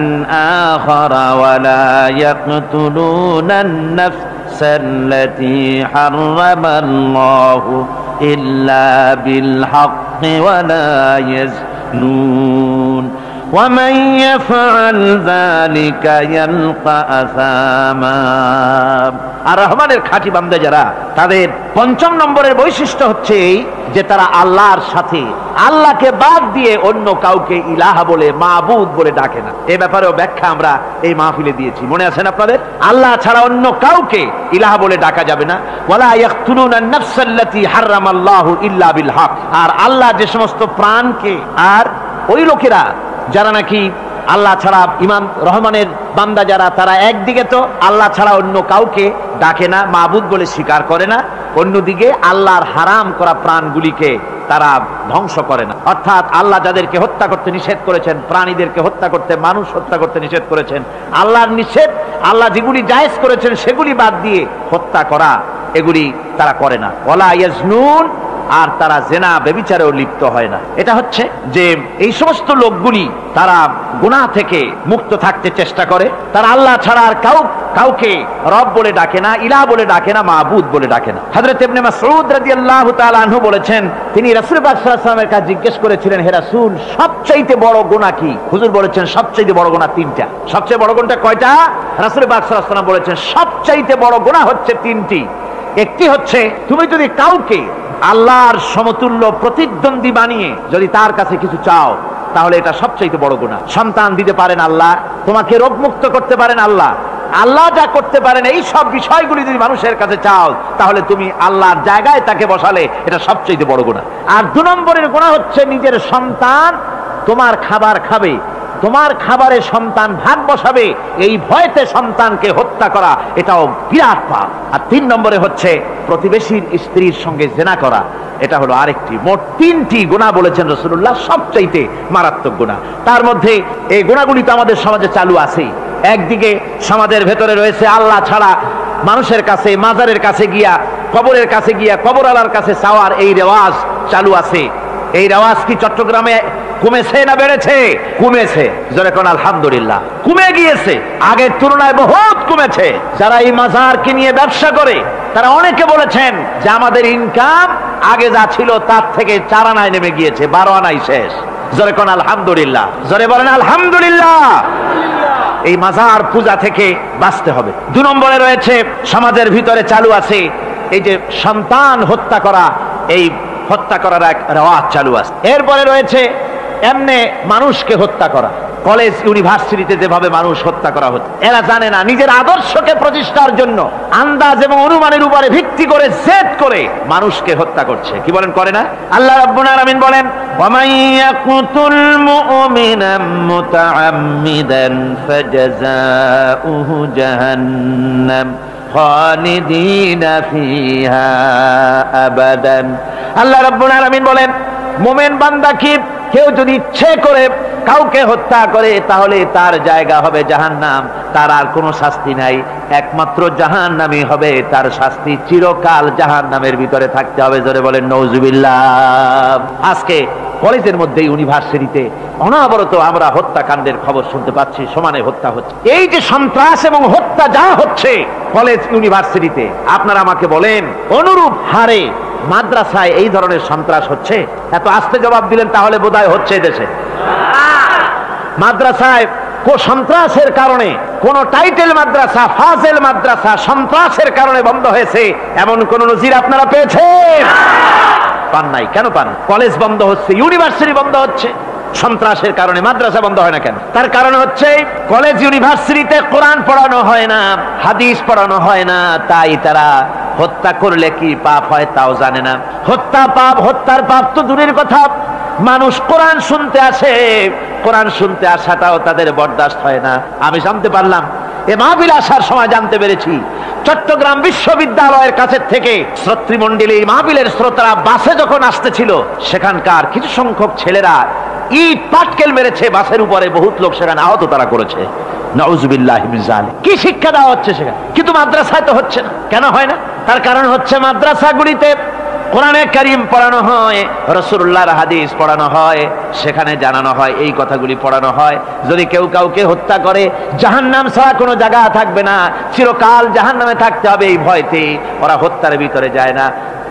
[SPEAKER 1] آخر ولا يقتلون النفس
[SPEAKER 2] নাফসাল্লাতী হারামাল্লাহু ইল্লা বিল হাক্কি ওয়া লা ইয়াজনুন ومن يفعل ذلك يلقى أثاما। আর রহমানের খাঁটি বান্দা যারা, তাদের পঞ্চম নম্বরের বৈশিষ্ট্য হচ্ছে এই যে তারা আল্লাহর সাথে, আল্লাহকে বাদ দিয়ে অন্য কাউকে ইলাহা বলে, মাবুদ বলে ডাকে না। এই ব্যাপারেও ব্যাখ্যা আমরা এই মাহফিলে দিয়েছি, মনে আছেন আপনাদের? আল্লাহ ছাড়া অন্য কাউকে ইলাহা বলে ডাকা যাবে না। ওয়ালা ইয়াকতুলুনা নাফসাল্লাতী হারামাল্লাহু ইল্লা বিল হক। আর আল্লাহ যে সমস্ত প্রাণকে, আর ওই লোকেরা যারা নাকি আল্লাহ ছাড়া, ইমাম রহমানের বান্দা যারা, তারা একদিকে তো আল্লাহ ছাড়া অন্য কাউকে ডাকে না, মাবুদ বলে স্বীকার করে না, অন্যদিকে আল্লাহর হারাম করা প্রাণগুলিকে তারা ধ্বংস করে না। অর্থাৎ আল্লাহ যাদেরকে হত্যা করতে নিষেধ করেছেন, প্রাণীদেরকে হত্যা করতে, মানুষ হত্যা করতে নিষেধ করেছেন, আল্লাহর নিষেধ, আল্লাহ যেগুলি জায়েজ করেছেন সেগুলি বাদ দিয়ে হত্যা করা, এগুলি তারা করে না। ওয়ালা ইয়াজনুন, আর তারা জেনা ব্যভিচারেও লিপ্ত হয় না। এটা হচ্ছে যে এই সমস্ত লোকগুলি তারা গুনাহ থেকে মুক্ত থাকতে চেষ্টা করে, তারা আল্লাহ ছাড়া আর কাউকে রব বলে ডাকে না, ইলাহ বলে ডাকে না, মাবুদ বলে ডাকে না। হযরত ইবনে মাসউদ রাদিয়াল্লাহু তাআলা আনহু বলেছেন, তিনি রাসূল পাক সাল্লাল্লাহু আলাইহি ওয়াসাল্লামের কাছে জিজ্ঞেস করেছিলেন, হে রাসূল, সবচেয়ে বড় গুনাহ কি? হুজুর বলেছেন সবচেয়ে বড় গুনাহ তিনটা। সবচেয়ে বড় গুনাহটা কয়টা? রাসূল পাক সাল্লাল্লাহু আলাইহি ওয়াসাল্লাম বলেছেন সবচেয়ে বড় গুনাহ হচ্ছে তিনটি। একটি হচ্ছে, তুমি যদি কাউকে আল্লাহর সমতুল্য প্রতিদ্বন্দ্বী বানিয়ে যদি তার কাছে কিছু চাও, তাহলে এটা সবচেয়ে বড় গুনাহ। সন্তান দিতে পারেন আল্লাহ, তোমাকে রোগ মুক্ত করতে পারেন আল্লাহ, আল্লাহ যা করতে পারেন এই সব বিষয়গুলি যদি মানুষের কাছে চাও, তাহলে তুমি আল্লাহর জায়গায় তাকে বসালে, এটা সবচেয়ে বড় গুনাহ। আর 2 নম্বরের গুনাহ হচ্ছে, নিজের সন্তান তোমার খাবার খাবে, তোমার খাবারে সন্তান ভাগ বসাবে, এই ভয়তে সন্তানকে হত্যা করা, এটাও বিরাট পাপ। আর 3 নম্বরে হচ্ছে প্রতিবেশীর স্ত্রীর সঙ্গে জেনা করা, এটা হলো আরেকটি। মোট 3টি গুনাহ বলেছেন রাসূলুল্লাহ, সবচাইতে মারাত্মক গুনাহ। তার মধ্যে এই গুনাহগুলি তো আমাদের সমাজে চালু আছে। একদিকে সমাজের ভেতরে রয়েছে আল্লাহ ছাড়া মানুষের কাছে, মাজারের কাছে গিয়া, কবরের কাছে গিয়া, কবর আলার কাছে চাওয়ার এই রেওয়াজ চালু আছে। এই রেওয়াজ কি চট্টগ্রামে কমেছে না বেড়েছে? কমেছে। জোরে কোন আলহামদুলিল্লাহ। কমে গিয়েছে, আগের তুলনায় বহুত কমেছে। যারা এই মাজারকে নিয়ে ব্যবসা করে, তারা অনেকে বলেছেন যে আমাদের ইনকাম আগে যা ছিল তার থেকে 4 আনায় নেমে গিয়েছে, 12 আনায় শেষ। জোরে কোন আলহামদুলিল্লাহ। জোরে বলেন আলহামদুলিল্লাহ। এই মাজার পূজা থেকে বাঁচতে হবে। 2 নম্বরে রয়েছে, সমাজের ভিতরে চালু আছে এই যে সন্তান হত্যা করা, এই হত্যা করার এক রেওয়াজ চালু আছে। এরপরে রয়েছে এমনি মানুষকে হত্যা করা। কলেজ ইউনিভার্সিটিতে যেভাবে মানুষ হত্যা করা হচ্ছে, এরা জানে না নিজের আদর্শকে প্রতিষ্ঠার জন্য আন্দাজ এবং অনুমানের উপরে ভিত্তি করে জেদ করে মানুষকে হত্যা করছে। কি বলেন, করে না? আল্লাহ রাব্বুল আলামিন বলেন, ওয়ামান ইয়াকুতুল মুমিনা মুতাআম্মিদান ফাজাযাউহু জাহান্নাম খালিদিনা ফিহা আবাদান। আল্লাহ রাব্বুল আলামিন বলেন, মুমিন বান্দা কি কেউ যদি ইচ্ছে করে কাউকে হত্যা করে, তাহলে তার জায়গা হবে জাহান্নাম, তার আর কোনো শাস্তি নাই, একমাত্র জাহান্নামই হবে তার শাস্তি, চিরকাল জাহান্নামের ভিতরে থাকতে হবে। জোরে বলেন নাউজুবিল্লাহ। আজকে কলেজের মধ্যে, ইউনিভার্সিটিতে অনবরত আমরা হত্যাকাণ্ডের খবর শুনতে পাচ্ছি, সমানে হত্যা হচ্ছে। এই যে সন্ত্রাস এবং হত্যা যা হচ্ছে কলেজ ইউনিভার্সিটিতে, আপনারা আমাকে বলেন অনুরূপ হারে মাদ্রাসায় এই ধরনের সন্ত্রাস হচ্ছে? এত আস্তে জবাব দিলেন, তাহলে বোধহয় হচ্ছে দেশে। মাদ্রাসায় সন্ত্রাসের কারণে, কোন টাইটেল মাদ্রাসা, ফাজেল মাদ্রাসা সন্ত্রাসের কারণে বন্ধ হয়েছে এমন কোন নজির আপনারা পেয়েছেন? পান নাই। কেন পান? কলেজ বন্ধ হচ্ছে, ইউনিভার্সিটি বন্ধ হচ্ছে সন্ত্রাসের কারণে, মাদ্রাসা বন্ধ হয় না কেন? তার কারণ হচ্ছে কলেজ ইউনিভার্সিটিতে কোরআন পড়ানো হয় না, হাদিস পড়ানো হয় না, তাই তারা হত্যা করলে কি পাপ হয় তাও জানে না। হত্যা পাপ, হত্যার পাপ তো দূরের কথা, মানুষ কোরআন শুনতে আসে, কোরআন শুনতে আসাটাও তাদের বরদাস্ত হয় না। আমি জানতে পারলাম, এ মাহফিল আসার সময় জানতে পেরেছি, চট্টগ্রাম বিশ্ববিদ্যালয়ের কাছে থেকে শ্রোতৃমণ্ডলী, মাহফিলের শ্রোতারা বাসে যখন আসতেছিল, সেখানকার কিছু সংখ্যক ছেলেরা ইট পাটকেল মেরেছে বাসের উপরে, বহুত লোক সেখানে আহত তারা করেছে। নাউজুবিল্লাহি মিন যালিক। কি শিক্ষা দেওয়া হচ্ছে সেখানে? কিন্তু মাদ্রাসায় তো হচ্ছে না। কেন হয় না? তার কারণ হচ্ছে মাদ্রাসাগুলিতে কোরআনে কারীম পড়ানো হয়, রাসূলুল্লাহর হাদিস পড়ানো হয়, সেখানে জানানো হয়, এই কথাগুলি পড়ানো হয়, যদি কেউ কাউকে হত্যা করে জাহান্নাম ছাড়া কোনো জায়গা থাকবে না, চিরকাল জাহান্নামে থাকতে হবে, এই ভয়তে ওরা হত্যার ভিতরে যায় না।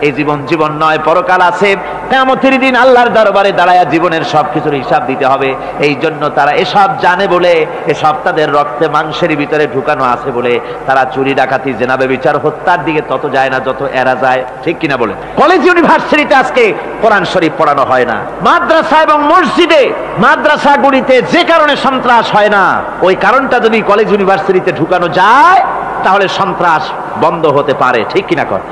[SPEAKER 2] এই জীবন জীবন নয়, পরকাল আছে, কিয়ামতের দিন আল্লাহর দরবারে দাঁড়ায়া জীবনের সবকিছুর হিসাব দিতে হবে। এই জন্য তারা এসব জানে বলে, এসব তাদের রক্তে মাংসের ভিতরে ঢুকানো আছে বলে তারা চুরি ডাকাতি জেনা ব্যভিচার হত্যার দিকে তত যায় না যত এরা যায়, ঠিক কিনা বলে? কলেজ ইউনিভার্সিটিতে আজকে কোরআন শরীফ পড়ানো হয় না। মাদ্রাসা এবং মসজিদে, মাদ্রাসাগুলিতে যে কারণে সন্ত্রাস হয় না, ওই কারণটা যদি কলেজ ইউনিভার্সিটিতে ঢুকানো যায় তাহলে সন্ত্রাস বন্ধ হতে পারে, ঠিক কিনা কর?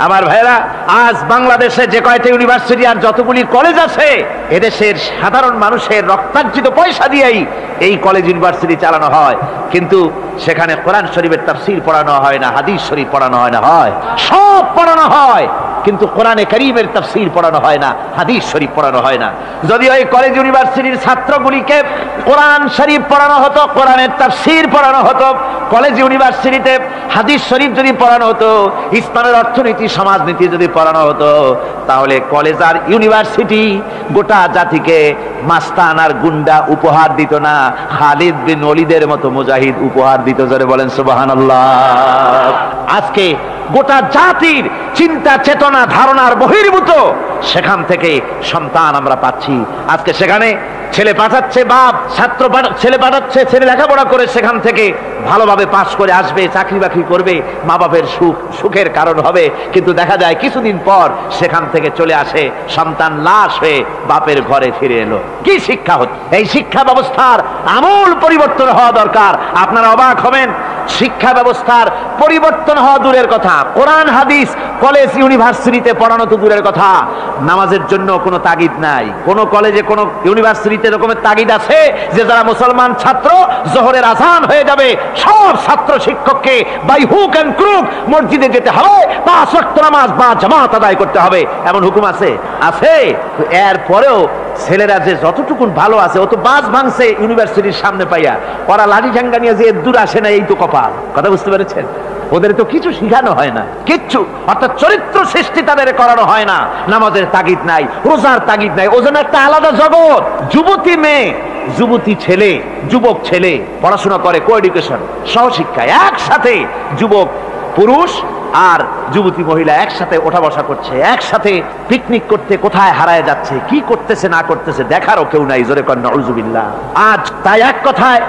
[SPEAKER 2] আমার ভাইরা, আজ বাংলাদেশে যে কয়টা ইউনিভার্সিটি আর যতগুলি কলেজ আছে, এদেশের সাধারণ মানুষের রক্তার্জিত পয়সা দিয়েই এই কলেজ ইউনিভার্সিটি চালানো হয়, কিন্তু সেখানে কোরআন শরীফের তাফসীর পড়ানো হয় না, হাদিস শরীফ পড়ানো হয় না, হয় সব পড়ানো হয়, কিন্তু কোরআনে কারীমের তাফসীর পড়ানো হয় না, হাদিস শরীফ পড়ানো হয় না। যদি ওই কলেজ ইউনিভার্সিটির ছাত্রগুলিকে কোরআন শরীফ পড়ানো হতো, কোরআনের তাফসীর পড়ানো হতো, কলেজ ইউনিভার্সিটিতে হাদিস শরীফ যদি পড়ানো হতো, ইসলামের অর্থনীতি সমাজনীতি যদি পড়ানো হতো, তাহলে কলেজ আর ইউনিভার্সিটি গোটা জাতিকে মাস্তান আর গুন্ডা উপহার দিত না, খালিদ বিন ওলীদের মতো মুজাহিদ উপহার দিত। জোরে বলেন সুবহানাল্লাহ। আজকে গোটা জাতির চিন্তা চেতনা ধারণার বহির্ভূত সেখান থেকে সন্তান আমরা পাচ্ছি। আজকে সেখানে ছেলে পাঠাচ্ছে বাপ, ছেলে পাঠাচ্ছে, ছেলে লেখাপড়া করে সেখান থেকে ভালোভাবে পাস করে আসবে, চাকরি বাকরি করবে, মা বাপের সুখের কারণ হবে, কিন্তু দেখা যায় কিছুদিন পর সেখান থেকে চলে আসে সন্তান লাশ হয়ে বাপের ঘরে ফিরে এলো। কি শিক্ষা হচ্ছে? এই শিক্ষা ব্যবস্থার আমূল পরিবর্তন হওয়া দরকার। আপনারা অবাক হবেন, শিক্ষা ব্যবস্থার পরিবর্তন হওয়া দূরের কথা, কোরআন হাদিস কলেজ ইউনিভার্সিটিতে পড়ানো তো দূরের কথা, নামাজের জন্য কোনো তাগিদ নাই। কোন কলেজে কোন ইউনিভার্সিটিতে এরকমের তাগিদ আছে যে যারা মুসলমান ছাত্র জোহরের আযান হয়ে যাবে সব ছাত্র শিক্ষককে বাই হুক এন্ড ক্রুক মসজিদে যেতে হবে, 5 ওয়াক্ত নামাজ বা জামাত আদায় করতে হবে, এমন হুকুম আছে? আছে। এরপরেও ছেলেরা যে যতটুকুন ভালো আছে, ও তো বাস ভাঙছে ইউনিভার্সিটির সামনে পাইয়া, ওরা লাঠি ঝাঙ্গা নিয়ে যে দূর আসে না, এই তো কপাল। কথা বুঝতে পেরেছেন? ওদের তো কিছু শিখানো হয় না, কিচ্ছু, অর্থাৎ চরিত্র সৃষ্টি তাদের করানো হয় না। নামাজের তাগিদ নাই, রোজার তাগিদ নাই, ও যেন একটা আলাদা জগৎ। যুবতী মেয়ে, যুবতী ছেলে, যুবক ছেলে পড়াশোনা করে কো এডুকেশন, সহশিক্ষায়, একসাথে যুবক পুরুষ আর যুবতী মহিলা একসাথে ওঠা বসা করছে, একসাথে পিকনিক করতে কোথায় হারায় যাচ্ছে, কি করতেছে না করতেছে দেখারও কেউ নাই। জোরে কর নাউযুবিল্লাহ। আজ তাই এক কথায়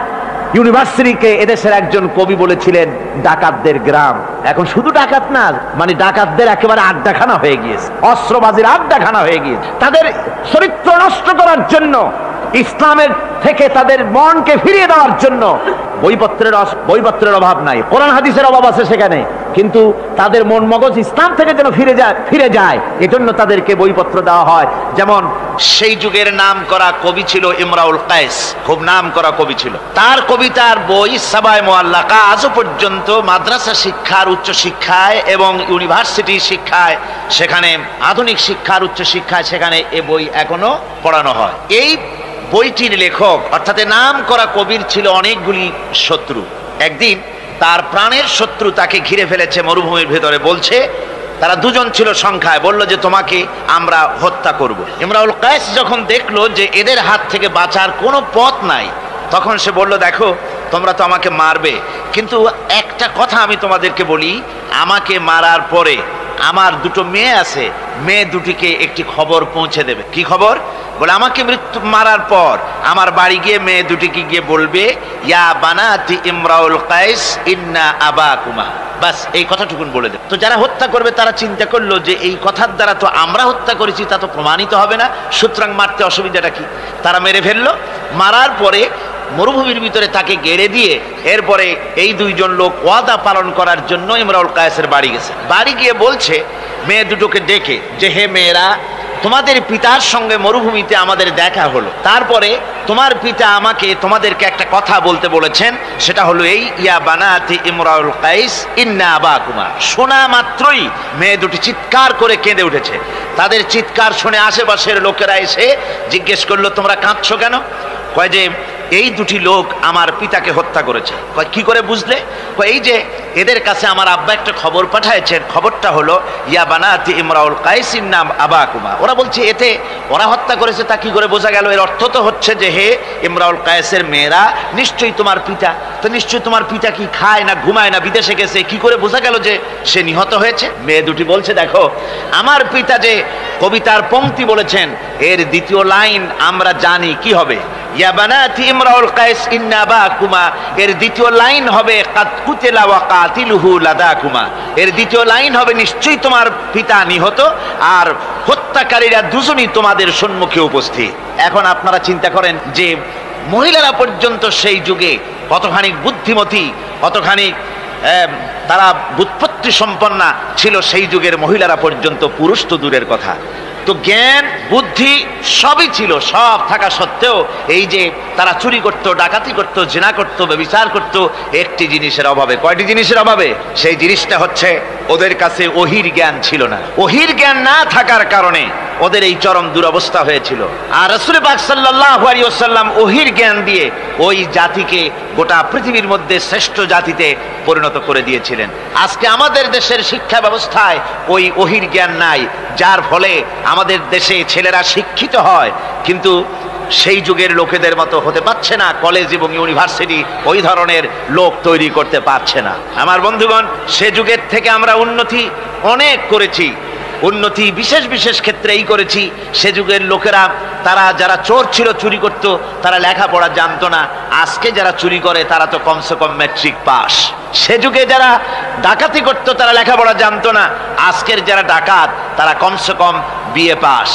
[SPEAKER 2] ইউনিভার্সিটিকে এদেশের একজন কবি বলেছিলেন ডাকাতদের গ্রাম। এখন শুধু ডাকাত না, মানে ডাকাতদের একেবারে আড্ডাখানা হয়ে গিয়েছে, অস্ত্রবাজির আড্ডাখানা হয়ে গিয়েছে। তাদের চরিত্র নষ্ট করার জন্য, ইসলামের থেকে তাদের মনকে ফিরিয়ে দেওয়ার জন্য বইপত্রের অভাব নাই, কোরআন হাদিসের অভাব আছে সেখানে, কিন্তু তাদের মন মগজ ইসলাম থেকে যেন ফিরে যায় এজন্য তাদেরকে বইপত্র দেওয়া হয়। যেমন
[SPEAKER 1] সেই যুগের নাম করা কবি ছিল ইমরাউল কায়েস, খুব নাম করা কবি ছিল। তার কবিতার বই সাবায়ে মুআল্লাকা আজও পর্যন্ত মাদ্রাসা শিক্ষার উচ্চ শিক্ষায় এবং ইউনিভার্সিটি শিক্ষায়, সেখানে আধুনিক শিক্ষার উচ্চ শিক্ষায় সেখানে এ বই এখনো পড়ানো হয়। এই বইটির লেখক অর্থাৎ নাম করা কবির ছিল অনেকগুলি শত্রু। একদিন তার প্রাণের শত্রু তাকে ঘিরে ফেলেছে মরুভূমির ভেতরে, বলছে, তারা দুজন ছিল সংখ্যায়, বলল যে তোমাকে আমরা হত্যা করব। ইমরাউল কায়েস যখন দেখলো যে এদের হাত থেকে বাঁচার কোনো পথ নাই, তখন সে বলল, দেখো তোমরা তো আমাকে মারবে, কিন্তু একটা কথা আমি তোমাদেরকে বলি, আমাকে মারার পরে আমার দুটো মেয়ে আছে, মেয়ে দুটিকে একটি খবর পৌঁছে দেবে। কি খবর? বলে আমাকে মারার পর আমার বাড়ি গিয়ে মেয়ে দুটিকে গিয়ে বলবে, ইয়া বানাতি ইমরাউল কায়েস ইন্না আবাকুমা। বাস এই কথাটুকুন বলে দেবে। তো যারা হত্যা করবে তারা চিন্তা করলো যে এই কথার দ্বারা তো আমরা হত্যা করেছি তা তো প্রমাণিত হবে না, সুতরাং মারতে অসুবিধাটা কি? তারা মেরে ফেললো। মারার পরে মরুভূমির ভিতরে তাকে গেড়ে দিয়ে এরপরে এই দুইজন লোক ওয়াদা পালন করার জন্য ইমরাউল কায়েসের বাড়ি গেছে। বাড়ি গিয়ে বলছে মেয়ে দুটোকে ডেকে যে, হে মেয়েরা, তোমাদের পিতার সঙ্গে মরুভূমিতে আমাদের দেখা হলো, তারপরে তোমার পিতা আমাকে তোমাদেরকে একটা কথা বলতে বলেছেন, সেটা হলো এই, ইয়া বানাতি ইমরাউল কায়েস ইন্না আবাকুমা। শোনা মাত্রই মেয়ে দুটি চিৎকার করে কেঁদে উঠেছে। তাদের চিৎকার শুনে আশেপাশের লোকেরা এসে জিজ্ঞেস করলো, তোমরা কাঁদছো কেন? কয় যে এই দুটি লোক আমার পিতাকে হত্যা করেছে। কি করে বুঝলে? এই যে এদের কাছে আমার আব্বা একটা খবর পাঠাইছেন, খবরটা হলো ইয়া বানাতি ইমরাউল কাইসিন নাম আবাকুমা। ওরা বলছে এতে ওরা হত্যা করেছে, তা কি করে বোঝা গেল? এর অর্থ তো হচ্ছে যে হে ইমরাউল কায়েসের মেয়েরা, নিশ্চয়ই তোমার পিতা, তো নিশ্চয়ই তোমার পিতা কি খায় না ঘুমায় না বিদেশে গেছে, কি করে বোঝা গেল যে সে নিহত হয়েছে? মেয়ে দুটি বলছে দেখো আমার পিতা যে কবিতার পংক্তি বলেছেন এর দ্বিতীয় লাইন আমরা জানি কি হবে, ইয়া বানাতি ইমরাউল কায়েস ইন্না আবাকুমা, এর দ্বিতীয় লাইন হবে কাদ কুতিলা ওয়া কাতিলুহু লাদাকুমা, এর দ্বিতীয় লাইন হবে নিশ্চয়ই তোমার পিতা নিহত আর হত্যাকারীরা দুজনই তোমাদের সম্মুখে উপস্থিত। এখন আপনারা চিন্তা করেন যে মহিলারা পর্যন্ত সেই যুগে কতখানি বুদ্ধিমতী, কতখানি তারা বুৎপত্তি সম্পন্না ছিল সেই যুগের মহিলারা পর্যন্ত, পুরুষ তো দূরের কথা। তো জ্ঞান বুদ্ধি সবই ছিল, সব থাকা সত্ত্বেও এই যে তারা চুরি করত, ডাকাতি করত, জিনা করত, ব্যভিচার করত একটি জিনিসের অভাবে। কয়টি জিনিসের অভাবে? সেই জিনিসটা হচ্ছে ওদের কাছে ওহির জ্ঞান ছিল না। ওহির জ্ঞান না থাকার কারণে ওদের এই চরম দুরবস্থা হয়েছিল। আর রাসূল পাক সাল্লাল্লাহু আলাইহি ওয়াসাল্লাম ওহির জ্ঞান দিয়ে ওই জাতিকে গোটা পৃথিবীর মধ্যে শ্রেষ্ঠ জাতিতে পরিণত করে দিয়েছিলেন। আজকে আমাদের দেশের শিক্ষা ব্যবস্থায় ওই ওহির জ্ঞান নাই, যার ফলে আমাদের দেশে ছেলেরা শিক্ষিত হয় কিন্তু সেই যুগের লোকেদের মতো হতে পারছে না, কলেজ এবং ইউনিভার্সিটি ওই ধরনের লোক তৈরি করতে পারছে না। আমার বন্ধুগণ, সে যুগের থেকে আমরা উন্নতি অনেক করেছি, উন্নতি বিশেষ বিশেষ ক্ষেত্রেই করেছি। সে যুগের লোকেরা তারা যারা চোর ছিল, চুরি করত, তারা লেখাপড়া জানতো না। আজকে যারা চুরি করে তারা তো কমসে কম ম্যাট্রিক পাস। সে যুগে যারা ডাকাতি করত তারা লেখাপড়া জানতো না, আজকের যারা ডাকাত তারা কমসে কম বিএ পাস।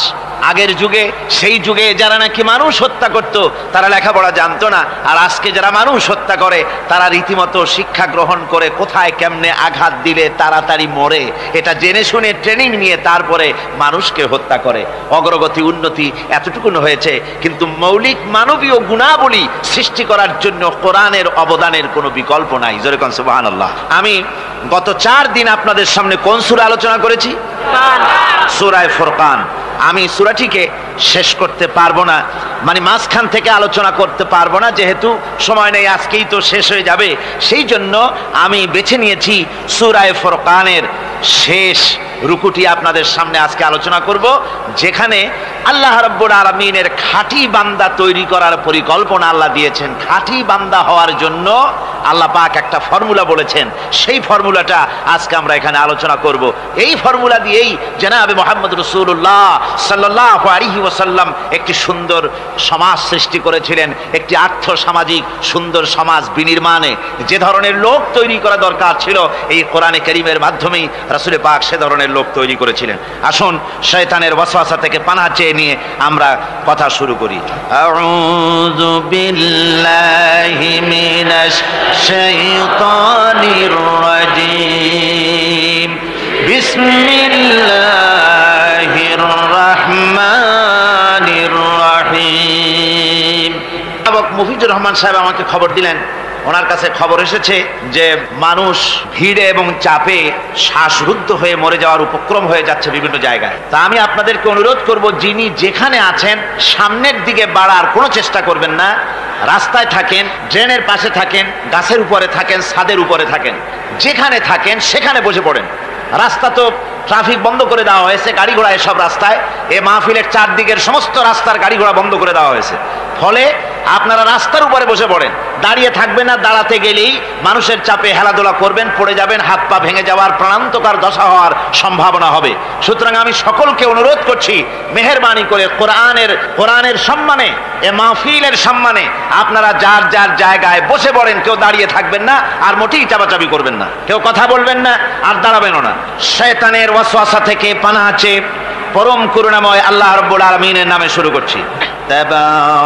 [SPEAKER 1] আগের যুগে সেই যুগে যারা নাকি মানুষ হত্যা করত তারা লেখাপড়া জানতো না, আর আজকে যারা মানুষ হত্যা করে তারা রীতিমতো শিক্ষা গ্রহণ করে কোথায় কেমনে আঘাত দিলে তাড়াতাড়ি মরে এটা জেনে শুনে ট্রেনিং নিয়ে তারপরে মানুষকে হত্যা করে। অগ্রগতি উন্নতি এতটুকুন হয়েছে, কিন্তু মৌলিক মানবীয় গুণাবলী সৃষ্টি করার জন্য কোরআনের অবদানের কোনো বিকল্প নাই। জোরে কোন সুবহানাল্লাহ। আমি গত 4 দিন আপনাদের সামনে কোন সূরা আলোচনা করেছি? সূরা ফুরকান। আমি সূরাটিকে শেষ করতে পারবো না, মানে মাঝখান থেকে আলোচনা করতে পারবো না, যেহেতু সময় নেই, আজকেই তো শেষ হয়ে যাবে। সেই জন্য আমি বেছে নিয়েছি সূরা ফুরকানের শেষ রুকুটি আপনাদের সামনে আজকে আলোচনা করব, যেখানে আল্লাহ রাব্বুল আলামিনের খাঁটি বান্দা তৈরি করার পরিকল্পনা আল্লাহ দিয়েছেন। খাঁটি বান্দা হওয়ার জন্য আল্লাহ পাক একটা ফর্মুলা বলেছেন, সেই ফর্মুলাটা আজকে আমরা এখানে আলোচনা করব। এই ফর্মুলা দিয়েই জনাবে মুহাম্মদ রাসূলুল্লাহ সাল্লাল্লাহু আলাইহি ওয়াসাল্লাম একটি সুন্দর সমাজ সৃষ্টি করেছিলেন, একটি আর্থসামাজিক সুন্দর সমাজ বিনির্মাণে যে ধরনের লোক তৈরি করা দরকার ছিল এই কোরআনে কারীমের মাধ্যমেই রাসূল পাক সে ধরনের লোক তৈরি করেছিলেন। আসুন শয়তানের ওয়াসওয়াসা থেকে পানাহ চেয়ে নিয়ে আমরা কথা শুরু করি। আউযু বিল্লাহি মিনাশ শাইতানির রাজীম। বিসমিল্লাহির রাহমানির রাহিম। মুফিজুর রহমান সাহেব আমাকে খবর দিলেন, ওনার কাছে খবর এসেছে যে মানুষ ভিড়ে এবং চাপে শ্বাসরুদ্ধ হয়ে মরে যাওয়ার উপক্রম হয়ে যাচ্ছে বিভিন্ন জায়গায়। তা আমি আপনাদেরকে অনুরোধ করব, যিনি যেখানে আছেন সামনের দিকে বাড়ার কোনো চেষ্টা করবেন না। রাস্তায় থাকেন, ড্রেনের পাশে থাকেন, গাছের উপরে থাকেন, ছাদের উপরে থাকেন, যেখানে থাকেন সেখানে বসে পড়েন। রাস্তা তো ট্রাফিক বন্ধ করে দেওয়া হয়েছে, গাড়ি ঘোড়া এসব রাস্তায়, এ মাহফিলের চারদিকের সমস্ত রাস্তার গাড়ি ঘোড়া বন্ধ করে দেওয়া হয়েছে। ফলে আপনারা রাস্তার উপরে বসে পড়েন, দাঁড়িয়ে থাকবেন না। দাঁড়াতে গেলেই মানুষের চাপে হেলাদোলা করবেন, পড়ে যাবেন, হাত পা ভেঙে যাওয়ার প্রাণান্তকার দশা হওয়ার সম্ভাবনা হবে। সুতরাং আমি সকলকে অনুরোধ করছি, মেহেরবানি করে কোরআনের সম্মানে, এ মাহফিলের সম্মানে আপনারা যার যার জায়গায় বসে পড়েন। কেউ দাঁড়িয়ে থাকবেন না, আর মোটেই চাপাচাপি করবেন না, কেউ কথা বলবেন না, আর দাঁড়াবেনও না। শয়তানের ওয়াসওয়াসা থেকে পানাহ চেয়ে পরম করুণাময় আল্লাহ রাব্বুল আলামিনের নামে শুরু করছি।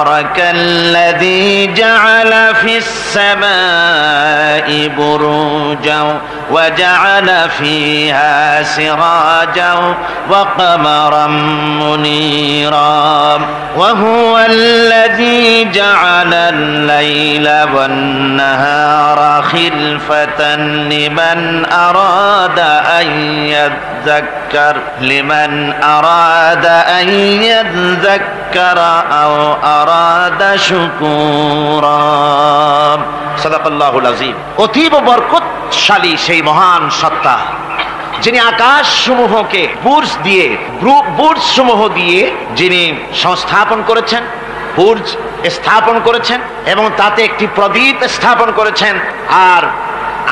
[SPEAKER 1] তাবারাকাল্লাযী জাআলা ফিস সামাই বুরুজাও ওয়া জাআলা ফিহা সিরাজাও ওয়া কামারাম মুনীরা ওয়া হুয়াল্লাযী জাআলাল লাইলা ওয়ান নাহারা খিলফাতান লিমান আরাদা আন ইয়াযাক্কার যাক্কারা আও আরাদা শুকুরা। সাদাকাল্লাহুল আযীম। অতীব বরকতশালী সেই মহান সত্তা যিনি আকাশ সমূহকে বুর্জ সমূহ দিয়ে যিনি সংস্থাপন করেছেন, বুর্জ স্থাপন করেছেন এবং তাতে একটি প্রদীপ স্থাপন করেছেন আর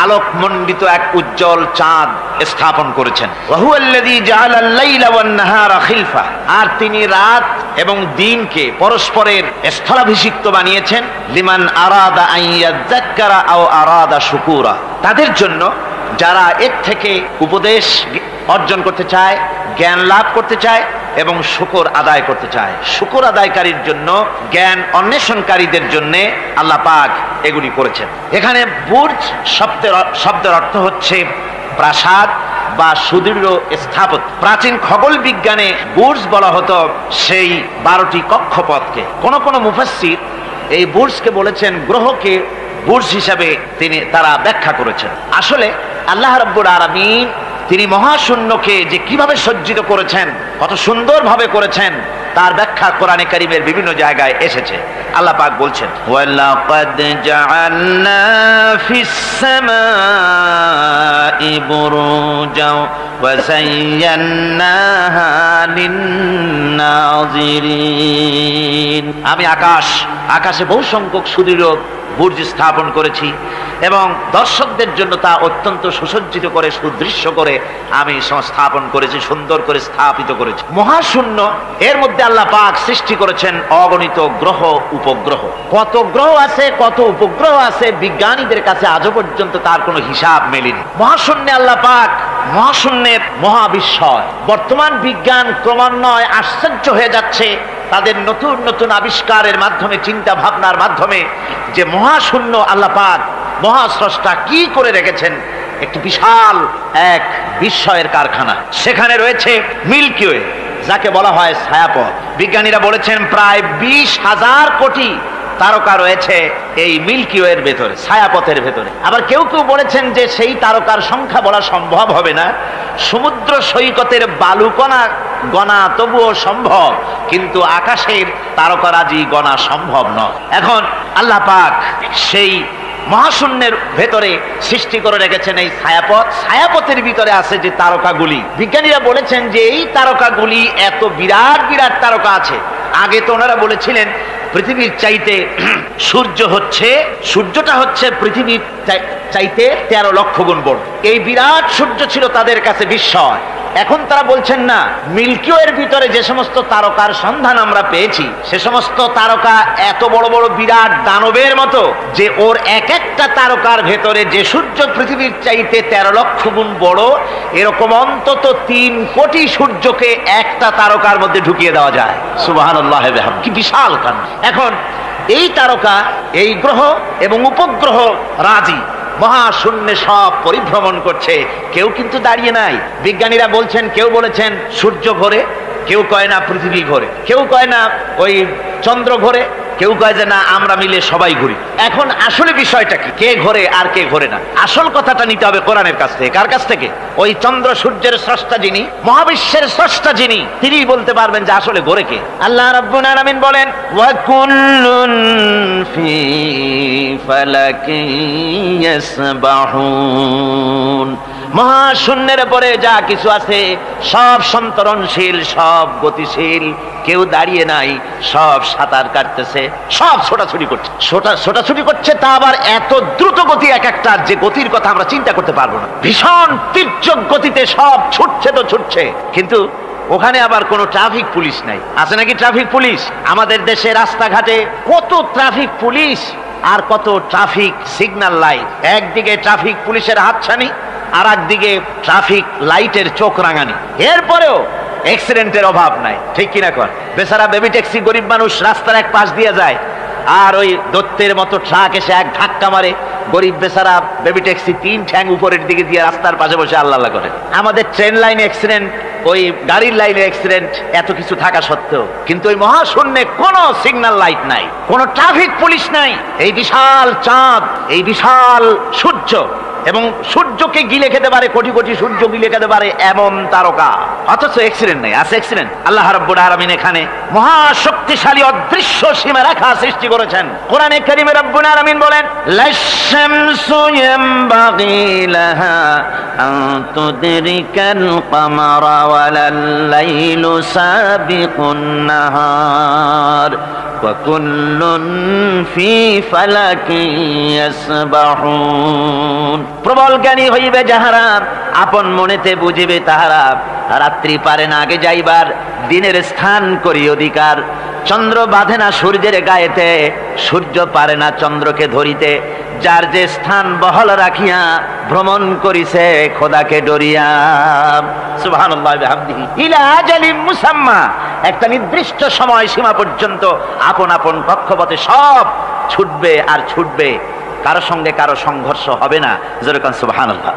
[SPEAKER 1] আলোকমণ্ডিত এক উজ্জ্বল চাঁদ স্থাপন করেছেন। ওয়াহুয়াল্লাযী জাআলাল লাইলা ওয়ান নাহারা খিলফা। আর তিনি রাত এবং দিনকে পরস্পরের স্থলাভিষিক্ত বানিয়েছেন। লিমান আরাদা আন ইয়াযাক্কারা আও আরাদা শুকুরা। তাদের জন্য যারা এর থেকে উপদেশ অর্জন করতে চায়, জ্ঞান লাভ করতে চায় এবং শুকর আদায় করতে চায়। শুকর আদায়কারীর জন্য, জ্ঞান অন্বেষণকারীদের জন্য আল্লাহ পাক এগুলি করেছেন। এখানে বুর্জ শব্দের অর্থ হচ্ছে প্রাসাদ বা সুদৃঢ় স্থাপত্য। প্রাচীন খগোল বিজ্ঞানে বুর্জ বলা হতো সেই 12টি কক্ষপথকে। কোন কোন মুফাসসির এই বুর্জকে বলেছেন গ্রহকে বুর্জ হিসাবে তারা ব্যাখ্যা করেছেন। আসলে আল্লাহ রাব্বুল আলামিন তিনি মহাশূন্যকে যে কিভাবে সজ্জিত করেছেন, কত সুন্দরভাবে করেছেন, তার ব্যাখ্যা কোরআনে কারীমের বিভিন্ন জায়গায় এসেছে। আল্লাহ পাক বলছেন, ওয়ালাকাদ জাআলনা ফিস সামাই বুরুজাও ওয়া যায়্যানাহা লিন-নাযিরিন। আমি আকাশে বহু সংখ্যক সুদৃঢ় বুর্জ স্থাপন করেছি এবং দর্শকদের জন্য তা অত্যন্ত সুসজ্জিত করে, সুদৃশ্য করে আমি সংস্থাপন করেছি, সুন্দর করে স্থাপিত করেছি। মহাশূন্য, এর মধ্যে আল্লাহ পাক সৃষ্টি করেছেন অগণিত গ্রহ উপগ্রহ। কত গ্রহ আছে, কত উপগ্রহ আছে, বিজ্ঞানীদের কাছে আজও পর্যন্ত তার কোনো হিসাব মেলেনি। মহাশূন্যে আল্লাহ পাক, মহাশূন্যের মহাবিস্ময়। বর্তমান বিজ্ঞান ক্রমান্বয়ে আশ্চর্য হয়ে যাচ্ছে তাদের নতুন নতুন আবিষ্কারের মাধ্যমে, চিন্তা ভাবনার মাধ্যমে, যে মহাশূন্য আল্লাহ পাক মহাস্রষ্টা কি করে রেখেছেন একটি বিশাল এক বিস্ময়ের কারখানা। সেখানে রয়েছে মিল্কি ওয়ে, যাকে বলা হয় ছায়াপথ। বিজ্ঞানীরা বলেছেন প্রায় 20,000 কোটি তারকা রয়েছে এই মিল্কি ওয়ের ভেতরে, ছায়াপথের ভেতরে। আবার কেউ কেউ বলেছেন যে সেই তারকার সংখ্যা বলা সম্ভব হবে না, সমুদ্র সৈকতের বালুকণা গণা তবুও সম্ভব, কিন্তু আকাশের তারকারাজি গণা সম্ভব নয়। এখন আল্লাহ পাক সেই মহাশূন্যের ভেতরে সৃষ্টি করে রেখেছেন এই ছায়াপথ। ছায়াপথের ভিতরে আছে যে তারকাগুলি, বিজ্ঞানীরা বলেছেন যে এই তারকাগুলি এত বিরাট বিরাট তারকা আছে। আগে তো ওনারা বলেছিলেন পৃথিবীর চাইতে সূর্যটা হচ্ছে পৃথিবীর চাইতে 13 লক্ষ গুণ বড়। এই বিরাট সূর্য ছিল তাদের কাছে বিস্ময়। এখন তারা বলছেন না, মিল্কি ওয়ের ভিতরে যে সমস্ত তারকার সন্ধান আমরা পেয়েছি, সে সমস্ত তারকা এত বড় বড় বিরাট দানবের মতো যে ওর এক একটা তারকার ভেতরে যে সূর্য পৃথিবীর চাইতে 13 লক্ষ গুণ বড়, এরকম অন্তত 3 কোটি সূর্যকে একটা তারকার মধ্যে ঢুকিয়ে দেওয়া যায়। সুবহানাল্লাহ, কি বিশাল কাণ্ড। এখন এই তারকা, এই গ্রহ এবং উপগ্রহ রাজি মহাশূন্যে সব পরিভ্রমণ করছে, কেউ কিন্তু দাঁড়িয়ে নাই। বিজ্ঞানীরা বলছেন, কেউ বলেছেন সূর্য ঘোরে, কেউ কয় না পৃথিবী ঘোরে, কেউ কয় না ওই চন্দ্র ঘোরে, কেউ কয় যে না আমরা মিলে সবাই ঘুরি। এখন আসলে বিষয়টা কি, কে ঘোরে আর কে ঘোরে না? আসল কথাটা নিতে হবে কোরআনের কাছ থেকে। কার কাছ থেকে? ওই চন্দ্র সূর্যের স্রষ্টা যিনি, মহাবিশ্বের স্রষ্টা যিনি, তিনি বলতে পারবেন যে আসলে ঘোরে কে। আল্লাহ রাব্বুল আলামিন বলেন, ওয়া কুল্লুন ফি ফালাকিন ইয়াসবাহুন। মহাশূন্যের পরে যা কিছু আছে সব সন্তরণশীল, সব গতিশীল, কেউ দাঁড়িয়ে নাই, সব সাঁতার কাটতেছে, সব ছোটাছুটি করছে, তা আবার এত দ্রুত গতি এক একটা, যে গতির কথা আমরা চিন্তা করতে পারবো না। ভীষণ তীর্যক গতিতে সব ছুটছে তো ছুটছে, কিন্তু ওখানে আবার কোনো ট্রাফিক পুলিশ নাই। আছে নাকি ট্রাফিক পুলিশ? আমাদের দেশে রাস্তাঘাটে কত ট্রাফিক পুলিশ আর কত ট্রাফিক সিগন্যাল লাইট। একদিকে ট্রাফিক পুলিশের হাতছানি, আর একদিকে ট্রাফিক লাইটের চোখ রাঙানি। এরপরেও অ্যাক্সিডেন্টের অভাব নাই, ঠিক কিনা কর? বেচারা বেবি ট্যাক্সি, গরিব মানুষ রাস্তার এক পাশ দিয়ে যায়, আর ওই দত্তের মতো ট্রাক এসে এক ধাক্কা মারে, গরিব বেচারা বেবি ট্যাক্সি 3 ঠ্যাং উপরের দিকে দিয়ে রাস্তার পাশে বসে আল্লাহ আল্লাহ করে। আমাদের ট্রেন লাইনে অ্যাক্সিডেন্ট, ওই গাড়ির লাইনে অ্যাক্সিডেন্ট, এত কিছু থাকা সত্ত্বেও কিন্তু ওই মহাশূন্যে কোনো সিগন্যাল লাইট নাই, কোনো ট্রাফিক পুলিশ নাই। এই বিশাল চাঁদ, এই বিশাল সূর্য, এবং সূর্যকে গিলে খেতে পারে, কোটি কোটি সূর্য গিলে খেতে পারে এমন তারকা, অথচ অ্যাক্সিডেন্ট নেই। আছে অ্যাক্সিডেন্ট? আল্লাহ রাব্বুল আলামিন এখানে মহাশক্তিশালী অদৃশ্য সীমারেখা সৃষ্টি করেছেন। কোরআনে কারীমে রাব্বুল আলামিন বলেন, লাশ-শামসু ইয়ামবাগি লাহা আন তুদরিকাল কামারা ওয়ালাল লাইলু সাবিকুন নাহার ওয়া কুল্লুন ফি ফালাকিন ইয়াসবাহুন। প্রবল জ্ঞানী হইবে যাহারা, আপন মনেতে বুঝিবে তাহারা, রাত্রি পারে না আগে যাইবার, দিনের স্থান করি অধিকার। চন্দ্র বাঁধে না সূর্যের গায়েতে, সূর্য পারে না চন্দ্রকে ধরিতে, যার যে স্থান বহল রাখিয়া ভ্রমণ করিছে খোদাকে ডরিয়া। সুবহানাল্লাহি ওয়া বিহামদিহি ইলা আজালিম মুসাম্মা, একটা নির্দিষ্ট সময় সীমা পর্যন্ত আপন আপন কক্ষপথে সব ছুটবে আর ছুটবে, কারো সঙ্গে কারো সংঘর্ষ হবে না। যেরকম সুবহানাল্লাহ।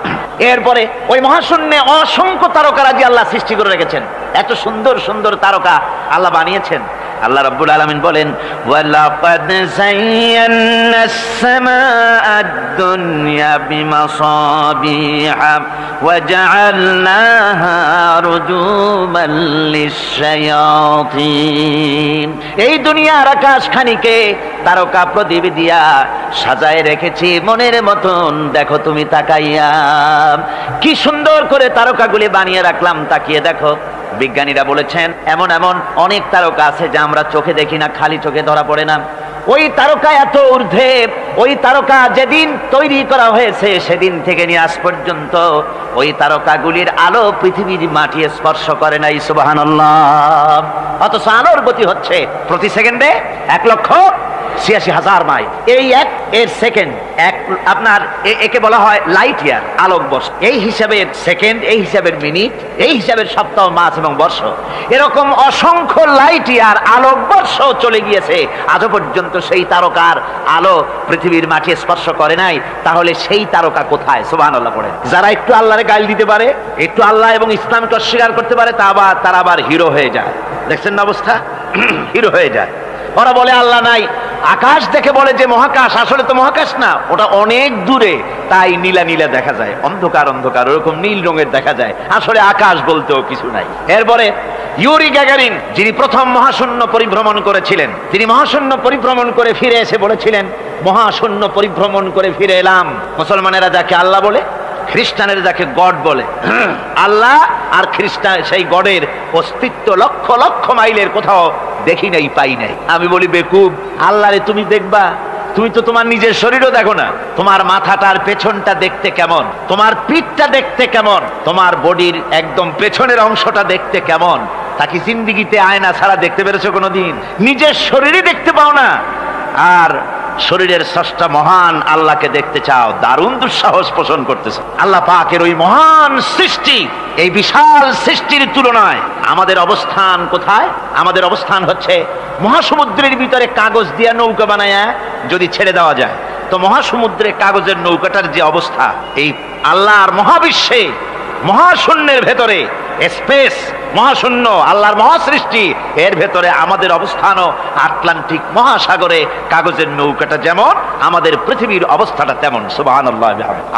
[SPEAKER 1] এরপরে ওই মহাশূন্যে অসংখ্য তারকারাজি আল্লাহ সৃষ্টি করে রেখেছেন। এত সুন্দর সুন্দর তারকা আল্লাহ বানিয়েছেন। আল্লাহ রাব্বুল আলামিন বলেন, ওয়ালাকাদ যায়্যানাস সামাআদ দুনিয়া বিমাসাবিহা ওয়া জাআলনাহা রুজুমান লিশ-শায়াতিন। এই দুনিয়ার আকাশখানিকে তারকা প্রদীপ দিয়া সাজায় রেখেছি মনের মতন, দেখো তুমি তাকাইয়া। কি সুন্দর করে তারকাগুলি বানিয়ে রাখলাম, তাকিয়ে দেখো। বিজ্ঞানীরা বলেছেন এমন এমন অনেক তারকা আছে যা আমরা চোখে দেখি না, খালি চোখে ধরা পড়ে না। ওই তারকা এত ঊর্ধ্বে, ওই তারকা যেদিন তৈরি করা হয়েছে সেদিন থেকে নিয়ে আজ পর্যন্ত ওই তারকাগুলির আলো পৃথিবীর মাটি স্পর্শ করে নাই। সুবহানাল্লাহ। অথচ আলোর গতি হচ্ছে প্রতি সেকেন্ডে 1,86,000 মাইল। এই এক এর সেকেন্ড এক, আপনার একে বলা হয় লাইট ইয়ার, আলোকবর্ষ। এই হিসাবের সেকেন্ড, এই হিসাবের মিনিট, এই হিসাবের সপ্তাহ, মাস এবং বর্ষ, এরকম অসংখ্য লাইট ইয়ার আলোকবর্ষ চলে গিয়েছে, আজও পর্যন্ত সেই তারকার আলো পৃথিবীর মাটি স্পর্শ করে নাই। তাহলে সেই তারকা কোথায়? সুবহানাল্লাহ পড়ে। যারা একটু আল্লাহরে গাল দিতে পারে, একটু আল্লাহ এবং ইসলামকে অস্বীকার করতে পারে, তারা আবার হিরো হয়ে যায়। দেখছেন না অবস্থা? হিরো হয়ে যায়। ওরা বলে আল্লাহ নাই, আকাশ দেখে বলে যে মহাকাশ, আসলে তো মহাকাশ না, ওটা অনেক দূরে, তাই নীলা নীলা দেখা যায়, অন্ধকার অন্ধকার ওরকম নীল রঙের দেখা যায়, আসলে আকাশ বলতেও কিছু নাই। এরপরে ইউরি গ্যাগারিন, যিনি প্রথম মহাশূন্য পরিভ্রমণ করেছিলেন, তিনি মহাশূন্য পরিভ্রমণ করে ফিরে এসে বলেছিলেন, মহাশূন্য পরিভ্রমণ করে ফিরে এলাম। মুসলমানেরা যাকে আল্লাহ বলে, খ্রিস্টানেরা যাকে গড বলে, আল্লাহ আর খ্রিস্টান সেই গডের অস্তিত্ব লক্ষ লক্ষ মাইলের কোথাও দেখি নাই, পাই নাই। আমি বলি বেকুব, আল্লাহরে তুমি দেখবা? তুমি তো তোমার নিজের শরীরও দেখো না। তোমার মাথাটার পেছনটা দেখতে কেমন, তোমার পিঠটা দেখতে কেমন, তোমার বডির একদম পেছনের অংশটা দেখতে কেমন, তা কি জিন্দিগিতে আয়না ছাড়া দেখতে পেরেছো কোনোদিন? নিজের শরীরই দেখতে পাও না, আর শরীরের স্রষ্টা মহান আল্লাহকে দেখতে চাও, দারুণ দুঃসাহস পোষণ করতেছে। আল্লাহ পাকের ওই মহান সৃষ্টি, এই বিশাল সৃষ্টির তুলনায় আমাদের অবস্থান কোথায়? আমাদের অবস্থান হচ্ছে মহাসমুদ্রের ভিতরে কাগজ দিয়ে নৌকা বানায়া যদি ছেড়ে দেওয়া যায়, তো মহাসমুদ্রে কাগজের নৌকাটার যে অবস্থা, এই আল্লাহর মহাবিশ্বে মহাশূন্যের ভেতরে স্পেস, মহাশূন্য আল্লাহর মহাসৃষ্টি, এর ভেতরে আমাদের অবস্থানও আটলান্টিক মহাসাগরে কাগজের নৌকাটা যেমন, আমাদের পৃথিবীর অবস্থাটা তেমন। সুবহানাল্লাহ।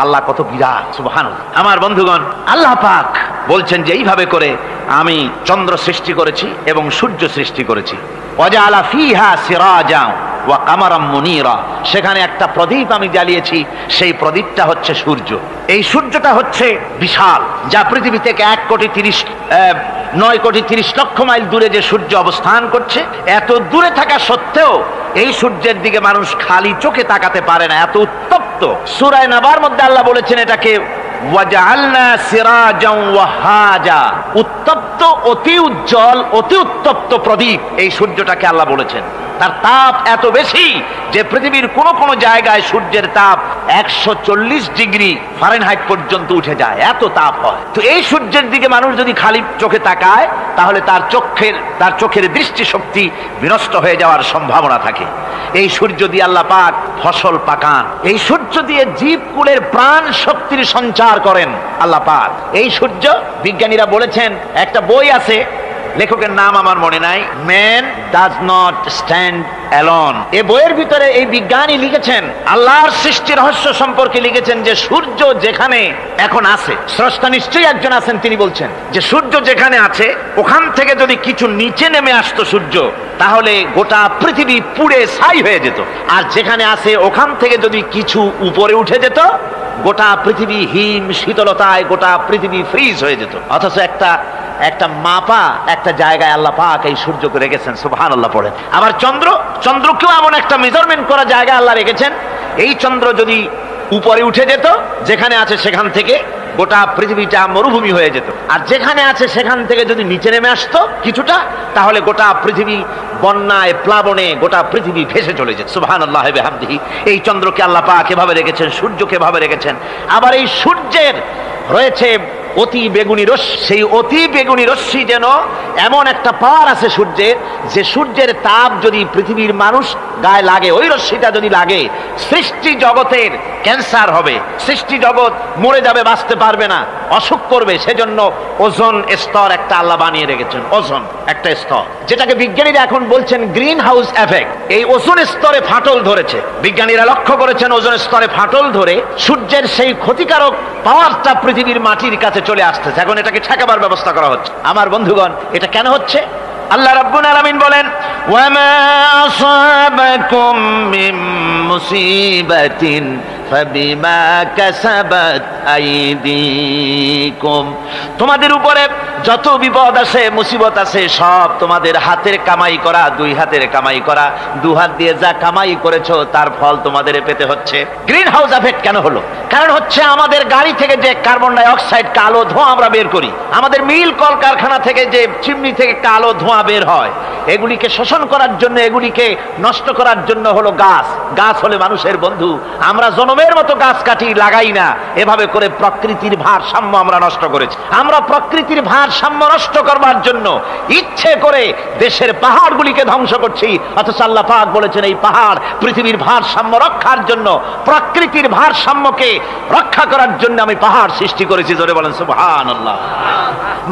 [SPEAKER 1] আল্লাহ কত বিরাট! সুবহানাল্লাহ। আমার বন্ধুগণ, আল্লাহ পাক বলছেন যে এইভাবে করে আমি চন্দ্র সৃষ্টি করেছি এবং সূর্য সৃষ্টি করেছি। ওয়াজআলা ফিহা সিরাজা ওয়া কামারাম মুনীরা, সেখানে একটা প্রদীপ আমি জ্বালিয়েছি, সেই প্রদীপটা হচ্ছে সূর্য। এই সূর্যটা হচ্ছে বিশাল, যা পৃথিবী থেকে 9,30,00,000 মাইল দূরে যে সূর্য অবস্থান করছে, এত দূরে থাকা সত্ত্বেও এই সূর্যের দিকে মানুষ খালি চোখে তাকাতে পারে না, এত উত্তপ্ত। সূরা নাবার মধ্যে আল্লাহ বলেছেন এটাকে ওয়াজআলনা সিরাজাও ওয়াহাজা, উত্তপ্ত, অতি উজ্জ্বল, অতি উত্তপ্ত প্রদীপ এই সূর্যটাকে আল্লাহ বলেছেন। তার তাপ এত বেশি যে পৃথিবীর কোন কোন জায়গায় সূর্যের তাপ 140 ডিগ্রি ফারেনহাইট পর্যন্ত উঠে যায়, এত তাপ হয়। তো এই সূর্যের দিকে মানুষ যদি খালি চোখে তাকায়, তাহলে তার চোখের দৃষ্টিশক্তি বিনষ্ট হয়ে যাওয়ার সম্ভাবনা থাকে। এই সূর্য দিয়ে আল্লাহ পাক ফসল পাকান, এই সূর্য দিয়ে জীবকুলের প্রাণ শক্তির সঞ্চার করেন আল্লাহ পাক। এই সূর্য, বিজ্ঞানীরা বলেছেন, একটা বই আছে লেখকের নাম আমার মনে নাই। Man does not stand alone. এই বইয়ের ভিতরে এই বিজ্ঞানী লিখেছেন, আল্লাহর সৃষ্টি রহস্য সম্পর্কে লিখেছেন যে সূর্য যেখানে এখন আছে, স্রষ্টা নিশ্চয়ই একজন আছেন, তিনি বলছেন যে সূর্য যেখানে আছে ওখান থেকে যদি কিছু নিচে নেমে আসতো সূর্য, তাহলে গোটা পৃথিবী পুড়ে ছাই হয়ে যেত। আর যেখানে আছে ওখান থেকে যদি কিছু উপরে উঠে যেত, গোটা পৃথিবী হিম শীতলতায় গোটা পৃথিবী ফ্রিজ হয়ে যেত। অথচ একটা মাপা একটা জায়গায় আল্লাহ পাক এই সূর্যকে রেখেছেন, সুবহানাল্লাহ পড়েন। আবার চন্দ্রকেও এমন একটা মেজারমেন্ট করা জায়গায় আল্লাহ রেখেছেন, এই চন্দ্র যদি উপরে উঠে যেত, যেখানে আছে সেখান থেকে গোটা পৃথিবীটা মরুভূমি হয়ে যেত। আর যেখানে আছে সেখান থেকে যদি নিচে নেমে আসতো কিছুটা, তাহলে গোটা পৃথিবী বন্যায় প্লাবনে গোটা পৃথিবী ভেসে চলে যেত। সুবহানাল্লাহ ওয়া বিহামদিহি। এই চন্দ্রকে আল্লাহ পাক এভাবে রেখেছেন, সূর্যকে এভাবে রেখেছেন। আবার এই সূর্যের রয়েছে অতি বেগুনি রশ্মি, সেই অতি বেগুনি রশ্মি যেন এমন একটা পাওয়ার আছে সূর্যের, যে সূর্যের তাপ যদি পৃথিবীর মানুষ গায়ে লাগে, ওই রশ্মিটা যদি লাগে, সৃষ্টি জগতের ক্যান্সার হবে, সৃষ্টি জগৎ মরে যাবে, বাঁচতে পারবে না, অসুখ করবে। সেজন্য ওজোন স্তর একটা আল্লাহ বানিয়ে রেখেছেন, ওজোন একটা স্তর, যেটাকে বিজ্ঞানীরা এখন বলছেন গ্রিন হাউস এফেক্ট। এই ওজোন স্তরে ফাটল ধরেছে, বিজ্ঞানীরা লক্ষ্য করেছেন ওজোন স্তরে ফাটল ধরে সূর্যের সেই ক্ষতিকারক পাওয়ারটা পৃথিবীর মাটির কাছে চলে আসতেছে। এখন এটাকে ঠেকাবার ব্যবস্থা করা হচ্ছে। আমার বন্ধুগণ, এটা কেন হচ্ছে? আল্লাহ রাব্বুল আলামিন বলেন, ওয়ামা আসাবাকুম মিন মুসিবাতিন ফাবিমা কাসাবাত আইদিকুম। তোমাদের উপরে যত বিপদ আছে, মুসিবত আছে, সব তোমাদের হাতের কামাই করা, দুই হাতের কামাই করা, দু হাত দিয়ে যা কামাই করেছো তার ফল তোমাদের পেতে হচ্ছে। গ্রিন হাউস এফেক্ট কেন হলো? কারণ হচ্ছে আমাদের গাড়ি থেকে যে কার্বন ডাই অক্সাইড কালো ধোঁয়া আমরা বের করি, আমাদের মিল কল কারখানা থেকে যে চিমনি থেকে কালো ধোঁয়া বের হয়, এগুলিকে শোষণ করার জন্য, এগুলিকে নষ্ট করার জন্য হলো গাছ। গাছ হলে মানুষের বন্ধু। আমরা জনমের মতো গাছ কাটি, লাগাই না। এভাবে করে প্রকৃতির ভারসাম্য আমরা নষ্ট করেছি। আমরা প্রকৃতির ভারসাম্য নষ্ট করবার জন্য ইচ্ছে করে দেশের পাহাড়গুলিকে ধ্বংস করছি। অথচ আল্লাহ পাক বলেছেন, এই পাহাড় পৃথিবীর ভারসাম্য রক্ষার জন্য, প্রকৃতির ভারসাম্যকে রক্ষা করার জন্য আমি পাহাড় সৃষ্টি করেছি। জোরে বলেন সুবহানাল্লাহ।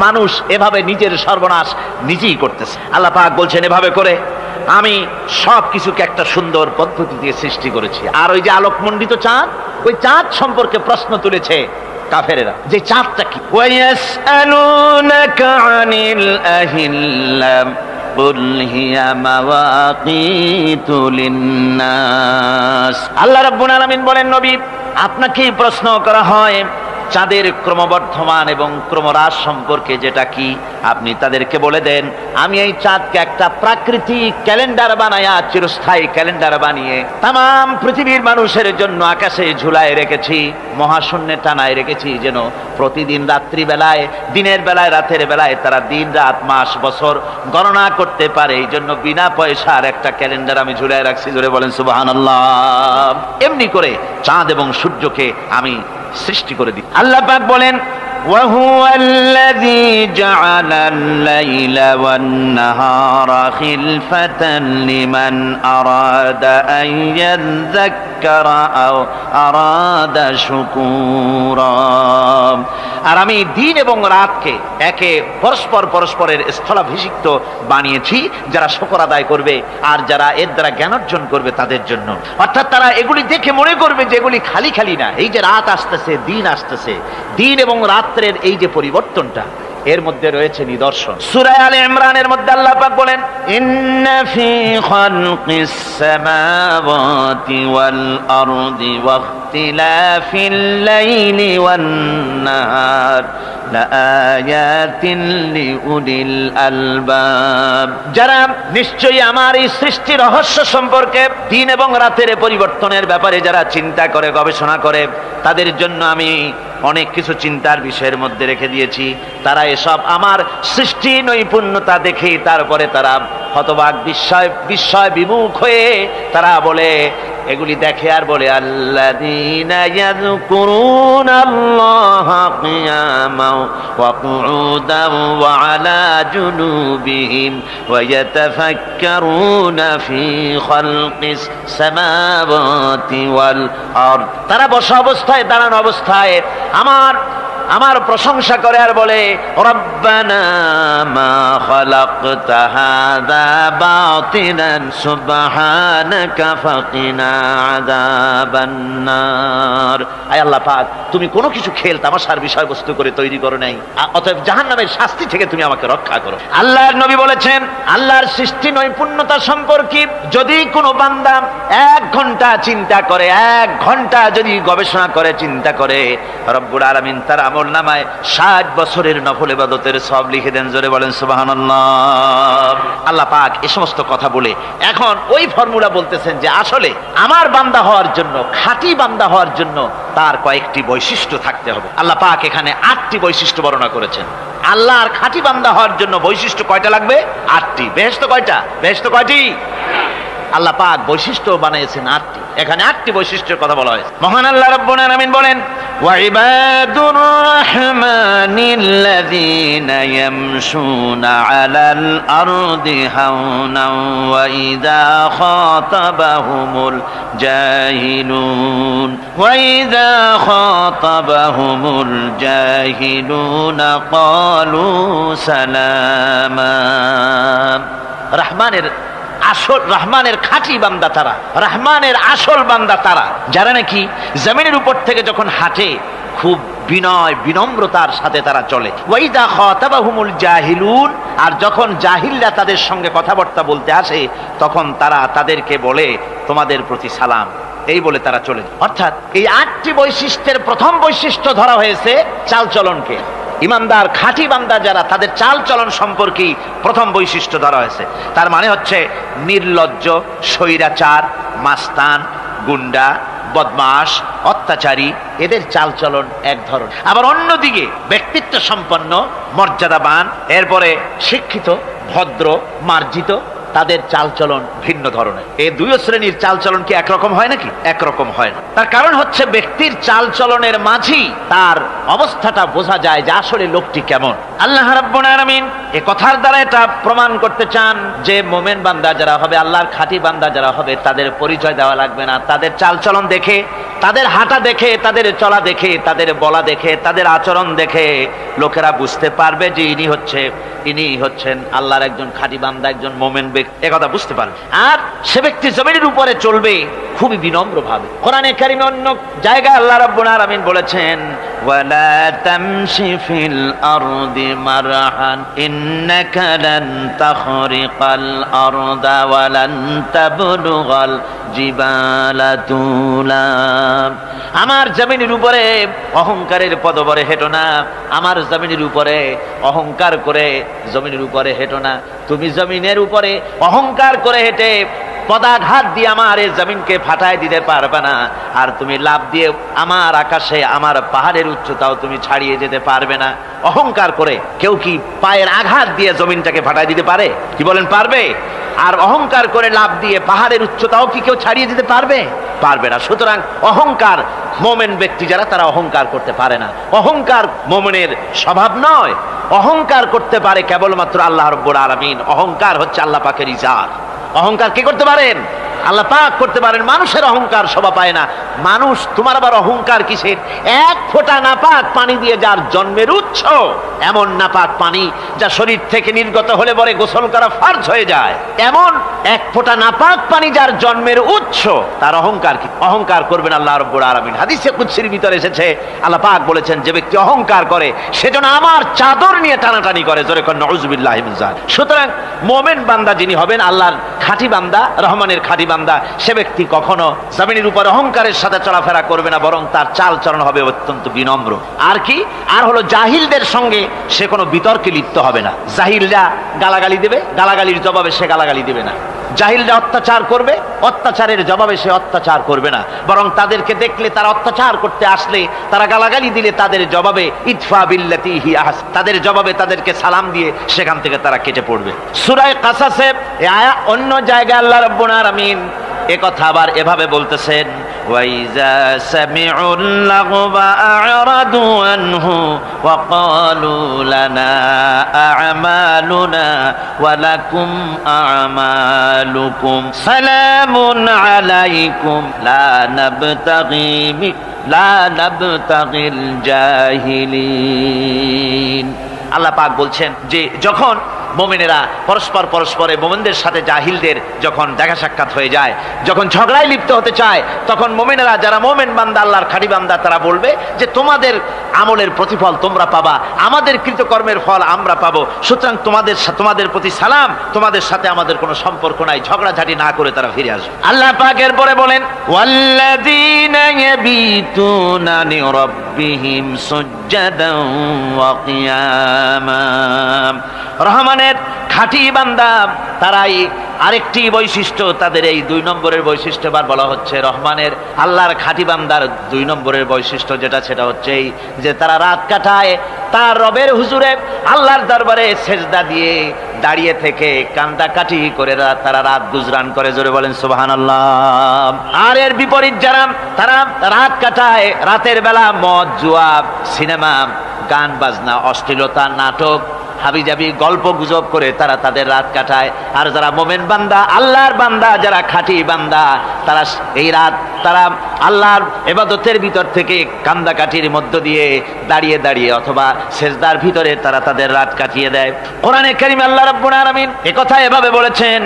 [SPEAKER 1] মানুষ এভাবে নিজের সর্বনাশ নিজেই করতেছে। আল্লাহ পাক বলছেন, এভাবে করে আমি সব কিছুকে একটা সুন্দর পদ্ধতি দিয়ে সৃষ্টি করেছি। আর ওই যে আলোকমণ্ডিত চাঁদ, ওই চাঁদ সম্পর্কে প্রশ্ন তুলেছে কাফেরেরা, যে চাঁদটা কি? ওয়ায়াসআলুনাকা আনিল আহিল্লাম কুল হিয়া মাওয়াকিতু লিন্নাস। আল্লাহ রাব্বুল আলামিন বলেন, নবী আপনাকেই প্রশ্ন করা হয় চাঁদের ক্রমবর্ধমান এবং ক্রমহ্রাস সম্পর্কে, যেটা কি আপনি তাদেরকে বলে দেন। আমি এই চাঁদকে একটা প্রাকৃতিক ক্যালেন্ডার বানায়া, চিরস্থায়ী ক্যালেন্ডার বানিয়ে তাম পৃথিবীর মানুষের জন্য আকাশে ঝুলায় রেখেছি, মহাশূন্যে টানায় রেখেছি, যেন প্রতিদিন রাত্রিবেলায়, দিনের বেলায়, রাতের বেলায় তারা দিন রাত মাস বছর গণনা করতে পারে। এই জন্য বিনা পয়সার একটা ক্যালেন্ডার আমি ঝুলায় রাখছি। জোরে বলেন সুবহানাল্লাহ। এমনি করে চাঁদ এবং সূর্যকে আমি সৃষ্টি করে দিই। আল্লাহ পাক বলেন, ওয়াহুয়াল্লাযী জাআলাল লাইলা ওয়ান নাহারা খিলফাতান লিমান আরাদা আন ইয়াযাক্কারা আও আরাদা শুকুরা। আর আমি দিন এবং রাতকে একে পরস্পরের স্থলাভিষিক্ত বানিয়েছি, যারা শুকর আদায় করবে আর যারা এর দ্বারা জ্ঞান অর্জন করবে তাদের জন্য। অর্থাৎ তারা এগুলি দেখে মনে করবে যে এগুলি খালি খালি না। এই যে রাত আসতেছে, দিন আসতেছে, দিন এবং রাত্রের এই যে পরিবর্তনটা, এর মধ্যে রয়েছে নিদর্শন। সূরা আলে ইমরানের মধ্যে আল্লাহ পাক বলেন, ইন্না ফি খালকিস সামাওয়াতি ওয়াল আরদি ওয়াখতিলাফিল লাইলি ওয়ান নাহার লাআয়াতিন লিউলিল আলবাব। যারা নিশ্চয়ই আমার এই সৃষ্টি রহস্য সম্পর্কে, দিন এবং রাতের পরিবর্তনের ব্যাপারে যারা চিন্তা করে, গবেষণা করে, তাদের জন্য আমি অনেক কিছু চিন্তার বিষয়ের মধ্যে রেখে দিয়েছি। তারা এসব আমার সৃষ্টি নৈপুণ্যতা দেখে তারপরে তারা হতবাক, বিস্ময় বিমুখ হয়ে তারা বলে, এগুলি দেখে আর বলে, আল্লাযীনা ইয়াযকুরুনাল্লাহা কিয়ামান ওয়া কুউদান ওয়া আলা জুনুবিহিম ওয়া ইয়াতাফাক্কারুনা ফি খালকিস সামাওয়াতি ওয়াল আরদ। তারা বসা অবস্থায়, দাঁড়ানো অবস্থায় আমার আমার প্রশংসা করে আর বলে রব্বানা মা খালাকতা হাযা বাতিলান সুবহানাকা ফাকিনা আযাবান নার। আয় আল্লাহ পাক, তুমি কোনো কিছু খেল তামাশার বিষয়বস্তু করে তৈরি করো নাই, অতএব জাহান্নামের শাস্তি থেকে তুমি আমাকে রক্ষা করো। আল্লাহর নবী বলেছেন আল্লাহর সৃষ্টি নৈপুণ্যতা সম্পর্কে যদি কোনো বান্দা 1 ঘন্টা চিন্তা করে, 1 ঘন্টা যদি গবেষণা করে, চিন্তা করে, রব্বুল আলামিন তার আমলনামায় 60 বছরের নফল ইবাদতের সওয়াব লিখে দেন। জোরে বলেন সুবহানাল্লাহ। আল্লাহ পাক এই সমস্ত কথা বলে এখন ওই ফর্মুলা বলতেছেন যে আসলে আমার বান্দা হওয়ার জন্য, খাঁটি বান্দা হওয়ার জন্য তার কয়েকটি বৈশিষ্ট্য থাকতে হবে। আল্লাহ পাক এখানে 8টি বৈশিষ্ট্য বর্ণনা করেছেন। আল্লাহর খাঁটি বান্দা হওয়ার জন্য বৈশিষ্ট্য কয়টা লাগবে? 8টি। বেহেশত কয়টা? বেহেশত কয়টি? আল্লাহ পাক বৈশিষ্ট্য বানিয়েছেন 8টি। এখানে 8টি বৈশিষ্ট্যের কথা বলা হয়েছে। মহান আল্লাহ রাব্বুল আলামিন বলেন ওয়া ইবাদুর রাহমানিল্লাযীনা ইয়ামশুনা আলাল আরদি হাওনা ওয়া ইযা খাতাবাহুমুল জাহিলুন ক্বালু সালামা। রহমানের খাঁটি বান্দা তারা, রহমানের আসল বান্দা তারা যারা নাকি জমিনের উপর থেকে যখন হাঁটে খুব বিনয় বিনম্রতার সাথে তারা চলে। ওয়াইদা খাতাবাহুমুল জাহিলুন, আর যখন জাহিলরা তাদের সঙ্গে কথাবার্তা বলতে আসে তখন তারা তাদেরকে বলে তোমাদের প্রতি সালাম, এই বলে তারা চলে। অর্থাৎ এই 8টি বৈশিষ্ট্যের প্রথম বৈশিষ্ট্য ধরা হয়েছে চালচলনকে। ইমানদার খাঁটি বান্দা যারা, তাদের চাল চলন সম্পর্কে প্রথম বৈশিষ্ট্য ধরা হয়েছে। তার মানে হচ্ছে নির্লজ্জ, স্বৈরাচার, মাস্তান, গুন্ডা, বদমাশ, অত্যাচারী, এদের চাল চলন এক ধরন। আবার অন্যদিকে ব্যক্তিত্ব সম্পন্ন, মর্যাদাবান, এরপরে শিক্ষিত, ভদ্র, মার্জিত, তাদের চালচলন ভিন্ন ধরনের। এই 2 শ্রেণীর চালচলন কি একরকম হয় নাকি? একরকম হয় না। তার কারণ হচ্ছে ব্যক্তির চালচলনের মাঝেই তার অবস্থাটা বোঝা যায় যে আসলে লোকটি কেমন। আল্লাহ রাব্বুল আলামিন এই কথার দ্বারা এটা প্রমাণ করতে চান যে মুমিন বান্দা যারা হবে, আল্লাহর খাঁটি বান্দা যারা হবে, তাদের পরিচয় দেওয়া লাগবে না। তাদের চালচলন দেখে, তাদের হাঁটা দেখে, তাদের চলা দেখে, তাদের বলা দেখে, তাদের আচরণ দেখে লোকেরা বুঝতে পারবে যে ইনি হচ্ছেন আল্লাহর একজন খাঁটি বান্দা, একজন মুমিন ব্যক্তি, একথা বুঝতে পারবে। আর সে ব্যক্তি জমিনের উপরে চলবে খুবই বিনম্র ভাবে। কোরআনে কারিমে অন্য জায়গায় আল্লাহ রাব্বুল আলামিন বলেছেন ওয়ালা তামশি ফিল আরদি মারহান ইন্নাকা লান তাখরিকাল আরদা ওয়া লান তাবলুগাল জিবালা তুলা। আমার জমিনের উপরে অহংকারের পদবরে হেঁটো না, আমার জমিনের উপরে অহংকার করে জমিনের উপরে হেঁটো না। তুমি জমিনের উপরে অহংকার করে হেঁটে পদাঘাত দিয়ে আমার এই জমিনকে ফাটায় দিতে পারবে না। আর তুমি লাভ দিয়ে আমার আকাশে, আমার পাহাড়ের উচ্চতাও তুমি ছাড়িয়ে যেতে পারবে না। অহংকার করে কেউ কি পায়ের আঘাত দিয়ে জমিনটাকে ফাটায় দিতে পারে? কি বলেন, পারবে? আর অহংকার করে লাভ দিয়ে পাহাড়ের উচ্চতাও কি কেউ ছাড়িয়ে দিতে পারবে? পারবে না। সুতরাং অহংকার, মুমিন ব্যক্তি যারা, তারা অহংকার করতে পারে না। অহংকার মুমিনের স্বভাব নয়। অহংকার করতে পারে কেবলমাত্র আল্লাহ রাব্বুল আলামিন। অহংকার হচ্ছে আল্লাহ পাকের ইজাত। অহংকার কে করতে পারেন? আল্লাহ পাক করতে পারেন। মানুষের অহংকার শোভা পায় না। মানুষ, তোমার আবার অহংকার কিসের? 1 ফোঁটা নাপাক পানি দিয়ে যার জন্মের উৎস, এমন নাপাক পানি যা শরীর থেকে নির্গত হলে পরে গোসল করা ফরজ হয়ে যায়, এমন 1 ফোঁটা নাপাক পানি যার জন্মের উৎস, তার অহংকার কি? অহংকার করবেন আল্লাহ রাব্বুল আলামিন। হাদিসে কুদসির ভিতরে এসেছে, আল্লাহ পাক বলেছেন যে ব্যক্তি অহংকার করে সেজন্য আমার চাদর নিয়ে টানাটানি করে। জোরে কোন নাউযুবিল্লাহি মিন যালিক। সুতরাং মুমিন বান্দা যিনি হবেন, আল্লাহর খাঁটি বান্দা, রহমানের খাঁটি বান্দা, সে ব্যক্তি কখনো জমিনের উপর অহংকারের সাথে চলাফেরা করবে না, বরং তার চাল চলন হবে অত্যন্ত বিনম্র। আর কি? আর হলো জাহিলদের সঙ্গে সে কোনো বিতর্কে লিপ্ত হবে না। জাহিলরা গালাগালি দেবে, গালাগালির জবাবে সে গালাগালি দেবে না। জাহিলরা অত্যাচার করবে, অত্যাচারের জবাবে সে অত্যাচার করবে না, বরং তাদেরকে দেখলে, তারা অত্যাচার করতে আসলে, তারা গালাগালি দিলে তাদের জবাবে ইদফা বিল্লাতি হিয়া আহসান, তাদের জবাবে তাদেরকে সালাম দিয়ে সেখান থেকে তারা কেটে পড়বে। সূরা কাসাসে অন্য জায়গায় আল্লাহ রাব্বুল আলামিন একথা আবার এভাবে বলতেছেন وَإِذَا سَمِعُوا اللَّغْوَ أَعْرَضُوا عَنْهُ وَقَالُوا لَنَا أَعْمَالُنَا وَلَكُمْ أَعْمَالُكُمْ سَلَامٌ عَلَيْكُمْ لا نبتغي الجاهلين। আল্লাহ পাক বলছেন যে যখন মুমিনেরা পরস্পরে মুমিনদের সাথে জাহিলদের যখন দেখা সাক্ষাৎ হয়ে যায়, যখন ঝগড়ায় লিপ্ত হতে চায়, তখন মুমিনেরা যারা মুমিন বান্দা, আল্লাহর খাঁটি বান্দা, তারা বলবে যে তোমাদের আমলের প্রতিফল তোমরা পাবা, আমাদের কৃতকর্মের ফল আমরা পাবো, সুতরাং তোমাদের প্রতি সালাম, তোমাদের সাথে আমাদের কোনো সম্পর্ক নাই। ঝগড়াঝাটি না করে তারা ফিরে আসবে। আল্লাহ পাক এরপরে বলেন ওয়াল্লাযীনা ইয়াবিতুনা লিরাব্বিহিম সুজদান ওয়া কিয়ামা। রহমানের খাঁটি বান্দা তারাই আরেকটি বৈশিষ্ট্য, তাদের এই 2 নম্বরের বৈশিষ্ট্য এবার বলা হচ্ছে। রহমানের আল্লাহর খাঁটি বান্দার 2 নম্বরের বৈশিষ্ট্য সেটা হচ্ছে যে তারা রাত কাটায় তার রবের হুজুরে আল্লাহর দরবারে সেজদা দিয়ে দাঁড়িয়ে থেকে কান্দাকাটি করে তারা রাত গুজরান করে। জোরে বলেন সুবহানাল্লাহ। আর এর বিপরীত যারা তারা রাত কাটায়, রাতের বেলা মদ, জুয়া, সিনেমা, গান বাজনা, অশ্লীলতা, নাটক, হাবিজাবি, গল্প গুজব করে তারা তাদের রাত কাটায়। আর যারা মোমেন বান্দা, আল্লাহর বান্দা, যারা খাঁটি বান্দা, তারা এই রাত তারা আল্লাহর ইবাদতের ভিতর থেকে কান্দাকাটির মধ্য দিয়ে দাঁড়িয়ে দাঁড়িয়ে অথবা সেজদার ভিতরে তারা তাদের রাত কাটিয়ে দেয়। কোরআনে কারীমে আল্লাহ রাব্বুল আলামিন একথা এভাবে বলেছেন,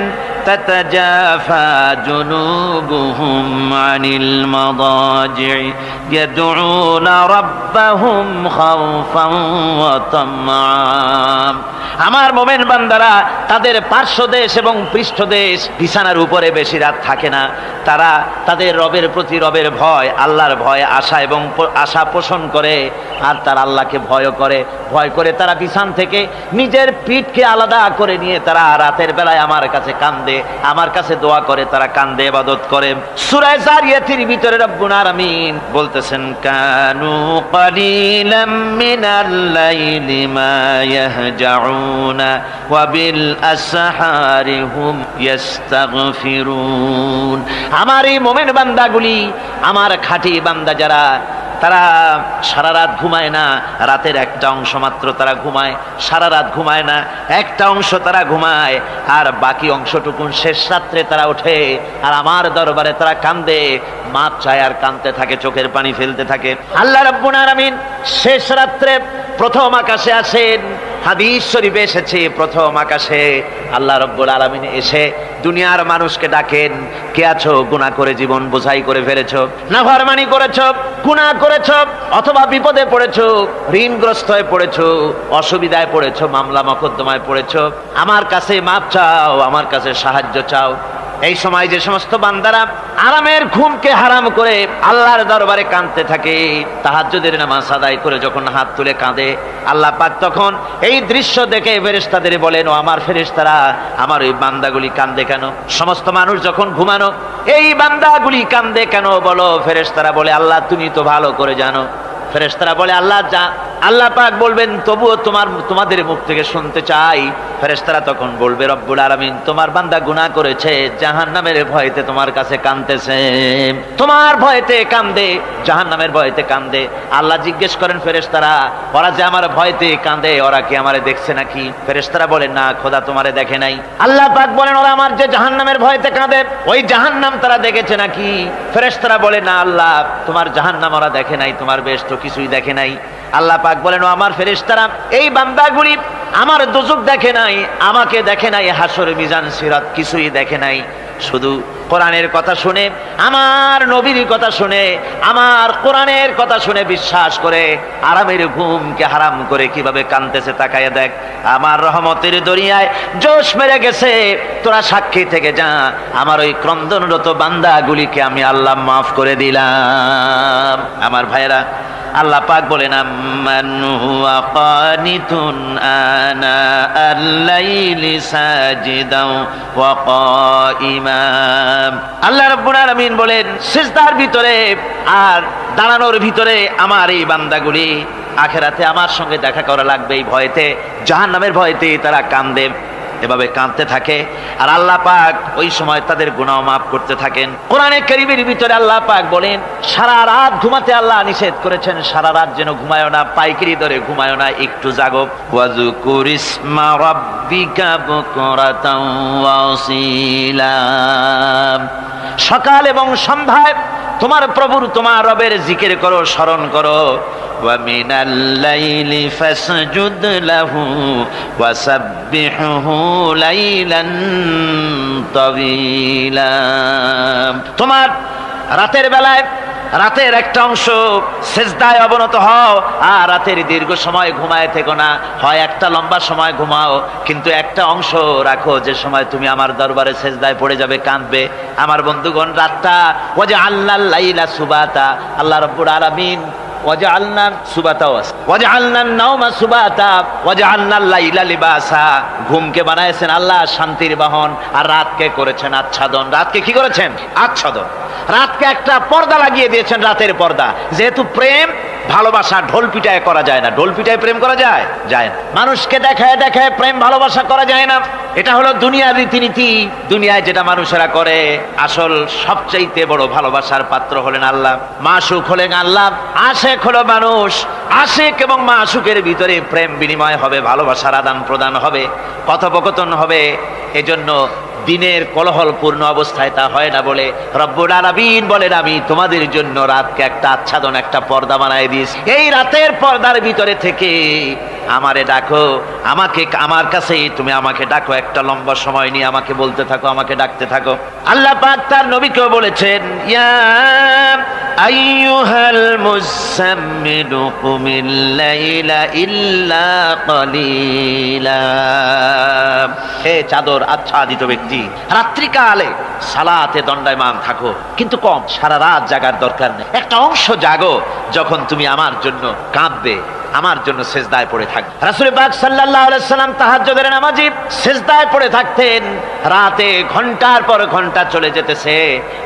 [SPEAKER 1] তাতাজাফা জুনুবুহুম আনিল মাদাজি'i ইয়াদউনা রাব্বাহুম খাওফান ওয়া তামআ। আমার মোমেন বান্দারা তাদের পার্শ্বদেশ এবং পৃষ্ঠদেশ বিছানার উপরে বেশি রাত থাকে না। তারা তাদের রবের প্রতি রবের ভয়, আল্লাহর ভয়, আশা পোষণ করে। আর তারা আল্লাহকে ভয় করে তারা বিছান থেকে নিজের পিঠকে আলাদা করে নিয়ে তারা রাতের বেলায় আমার কাছে কান্দে, আমার কাছে দোয়া করে, তারা কান্দে, ইবাদত করে। সূরা যারিয়াতের ভিতরে রব্বুল আলামিন বলতেছেন, কানু কালিলাম মিনাল লাইলি মা ইয়াহজাউনা ওয়া বিল আসহারি হুম ইস্তাগফিরুন। আমার এই মুমিন বান্দাগুলি, আমার খাঁটি বান্দা যারা, তারা সারা রাত ঘুমায় না, রাতের একটা অংশ মাত্র তারা ঘুমায়, সারা রাত ঘুমায় না, একটা অংশ তারা ঘুমায়, আর বাকি অংশটুকু শেষ রাত্রে তারা ওঠে আর আমার দরবারে তারা কান্দে, মাপ চায় আর কাঁদতে থাকে, চোখের পানি ফেলতে থাকে। আল্লাহ রাব্বুল আলামিন শেষ রাত্রে প্রথম আকাশে আসেন। হাদিস শরীফে এসেছে, প্রথম আকাশে আল্লাহ রাব্বুল আলামিন এসে দুনিয়ার মানুষকে ডাকেন, কে আছো গুনাহ করে জীবন বোঝাই করে ফেলেছো, নাফরমানি করেছো, গুনাহ করেছো, অথবা বিপদে পড়েছো, ঋণগ্রস্ত হয়ে পড়েছো, অসুবিধায় পড়েছো, মামলা মকদ্দমায় পড়েছো, আমার কাছে মাপ চাও, আমার কাছে সাহায্য চাও। এই সময় যে সমস্ত বান্দারা আরামের ঘুমকে হারাম করে আল্লাহর দরবারে কাঁদতে থাকে, তাহাজ্জুদের নামাজ আদায় করে যখন হাত তুলে কাঁদে, আল্লাহ পাক তখন এই দৃশ্য দেখে ফেরেশতাদের বলেন, ও আমার ফেরেশতারা, আমার ওই বান্দাগুলি কাঁদে কেন? সমস্ত মানুষ যখন ঘুমানো, এই বান্দাগুলি কাঁদে কেন বলো? ফেরেশতারা বলে, আল্লাহ তুমি তো ভালো করে জানো। ফেরেশতারা বলে, আল্লাহ পাক বলবেন, তবুও তোমাদের মুখ থেকে শুনতে চাই। ফেরেশতারা তখন বলবে, রব্বুল আলামিন তোমার বান্দা গুনাহ করেছে, জাহান্নামের ভয়তে তোমার কাছে কাঁদতেছে, তোমার ভয়তে কাঁদে, জাহান্নামের ভয়তে কাঁদে। আল্লাহ জিজ্ঞেস করেন ফেরেশতারা, ওরা যে আমার ভয়তে কাঁদে, ওরা কি আমারে দেখছে নাকি? ফেরেশতারা বলেন, না খোদা তোমারে দেখে নাই। আল্লাহ পাক বলেন, ওরা আমার যে জাহান্নামের ভয়তে কাঁদে, ওই জাহান্নাম তারা দেখেছে নাকি? ফেরেশতারা বলে, না আল্লাহ, তোমার জাহান্নাম ওরা দেখে নাই, তোমার বেহেশত কিছুই দেখে নাই। আল্লাহ পাক বলেন, ও আমার ফেরেশতারা, এই বান্দাগুলি আমার দোজখ দেখে নাই, আমাকে দেখে নাই, হাসর মিজান সিরাত কিছুই দেখে নাই, শুধু কোরআনের কথা শুনে, আমার নবীর কথা শুনে, আমার কোরআনের কথা শুনে বিশ্বাস করে আরামের ঘুমকে হারাম করে কিভাবে কাঁদতেছে তাকায় দেখ। আমার রহমতের দরিয়ায় জোশ মেরে গেছে, তোরা সাক্ষী থেকে যা, আমার ওই ক্রন্দনরত বান্দাগুলিকে আমি আল্লাহ মাফ করে দিলাম। আমার ভাইয়েরা, আল্লাহ পাক বলেন, আম্মান হুয়া কানিতুন আনা আল-লাইলি সাজিদাও ওয়া কাইমা। আল্লাহ রাব্বুল আলামিন বলেন, সিজদার ভিতরে আর দাঁড়ানোর ভিতরে আমার এই বান্দাগুলি আখিরাতে আমার সঙ্গে দেখা করা লাগবে, এই ভয়তে, জাহান্নামের ভয়তে তারা কান্দে। এভাবে কাঁদতে থাকে, আর আল্লাহ পাক ওই সময় তাদের গুনাহ মাফ করতে থাকেন। কোরআনে কারীমের ভিতরে আল্লাহ পাক বলেন, সারা রাত ঘুমাতে আল্লাহ নিষেধ করেছেন, সারা রাত যেন ঘুমায়ো না, পাইকারি ধরে ঘুমায়ো না, একটু জাগো। ওয়াজকুর ইসমা রাব্বিকা বুকরাতাও ওয়া আসীলা, সকাল এবং সন্ধ্যায় তোমার প্রভুর, তোমার রবের জিকির করো, স্মরণ করো। ওয়া মিনাল লাইলি ফাসজুদ লাহু ওয়া সাব্বিহহু লাইলান তাওয়িলা, তোমার রাতের বেলায় রাতের একটা অংশ সেজদায় অবনত হও, আর রাতের দীর্ঘ সময় ঘুমায় থেকো না, হয় একটা লম্বা সময় ঘুমাও, কিন্তু একটা অংশ রাখো যে সময় তুমি আমার দরবারে সেজদায় পড়ে যাবে, কাঁদবে। আমার বন্ধুগণ, রাতটা ওয়াজআলনাল লাইলা সুবাতা, আল্লাহ রাব্বুল আলামিন ওয়াজআলনা সুবাতা ওয়াজআলনান নাওমা সুবাতা ওয়াজআলনাল লাইলা লিবাসা, ঘুমকে বানাইছেন আল্লাহ শান্তির বাহন, আর রাতকে করেছেন আচ্ছাদন। রাতকে কি করেছেন? আচ্ছাদন। রাতকে একটা পর্দা লাগিয়ে দিয়েছেন, রাতের পর্দা। যেহেতু প্রেম ভালোবাসা ঢোল পিটায় করা যায় না, ঢোল পিটায় প্রেম করা যায় যায় না, মানুষকে দেখায় দেখায় প্রেম ভালোবাসা করা যায় না, এটা হলো দুনিয়ার রীতিনীতি। দুনিয়ায় যেটা মানুষেরা করে, আসল সবচাইতে বড় ভালোবাসার পাত্র হলেন আল্লাহ, মাসুক হলেন আল্লাহ, আশেক হলো মানুষ। আশেক এবং মাসুকের ভিতরে প্রেম বিনিময় হবে, ভালোবাসার আদান প্রদান হবে, কথোপকথন হবে। এজন্য দিনের কোলাহলপূর্ণ অবস্থায় তা হয় না বলে রব্বুল আলামিন বলেন, আমি তোমাদের জন্য রাতকে একটা আচ্ছাদন, একটা পর্দা বানায় দিয়েছি। এই রাতের পর্দার ভিতরে থেকে আমারে ডাকো, আমাকে, আমার কাছে তুমি আমাকে ডাকো, একটা লম্বা সময় নিয়ে আমাকে বলতে থাকো, আমাকে ডাকতে থাকো। আল্লাহ পাক তার নবীকেও বলেছেন, ইয়া আইয়ুহাল মুযাম্মিলু কুমিল লাইলা ইল্লা কালিলা, হে চাদর আচ্ছাদিত ব্যক্তি, রাত্রিকালে সালাতে দণ্ডায়মান থাকো, কিন্তু কম, সারা রাত জাগার দরকার নেই, একটা অংশ জাগো, যখন তুমি আমার জন্য কাঁদবে, আমার জন্য সেজদায় পড়ে থাকবে। রাসূল পাক সাল্লাল্লাহু আলাইহি সাল্লাম তাহাজ্জুদের নামাজি সেজদায় পড়ে থাকতেন, রাতে ঘন্টার পর ঘন্টা চলে যেতেছে।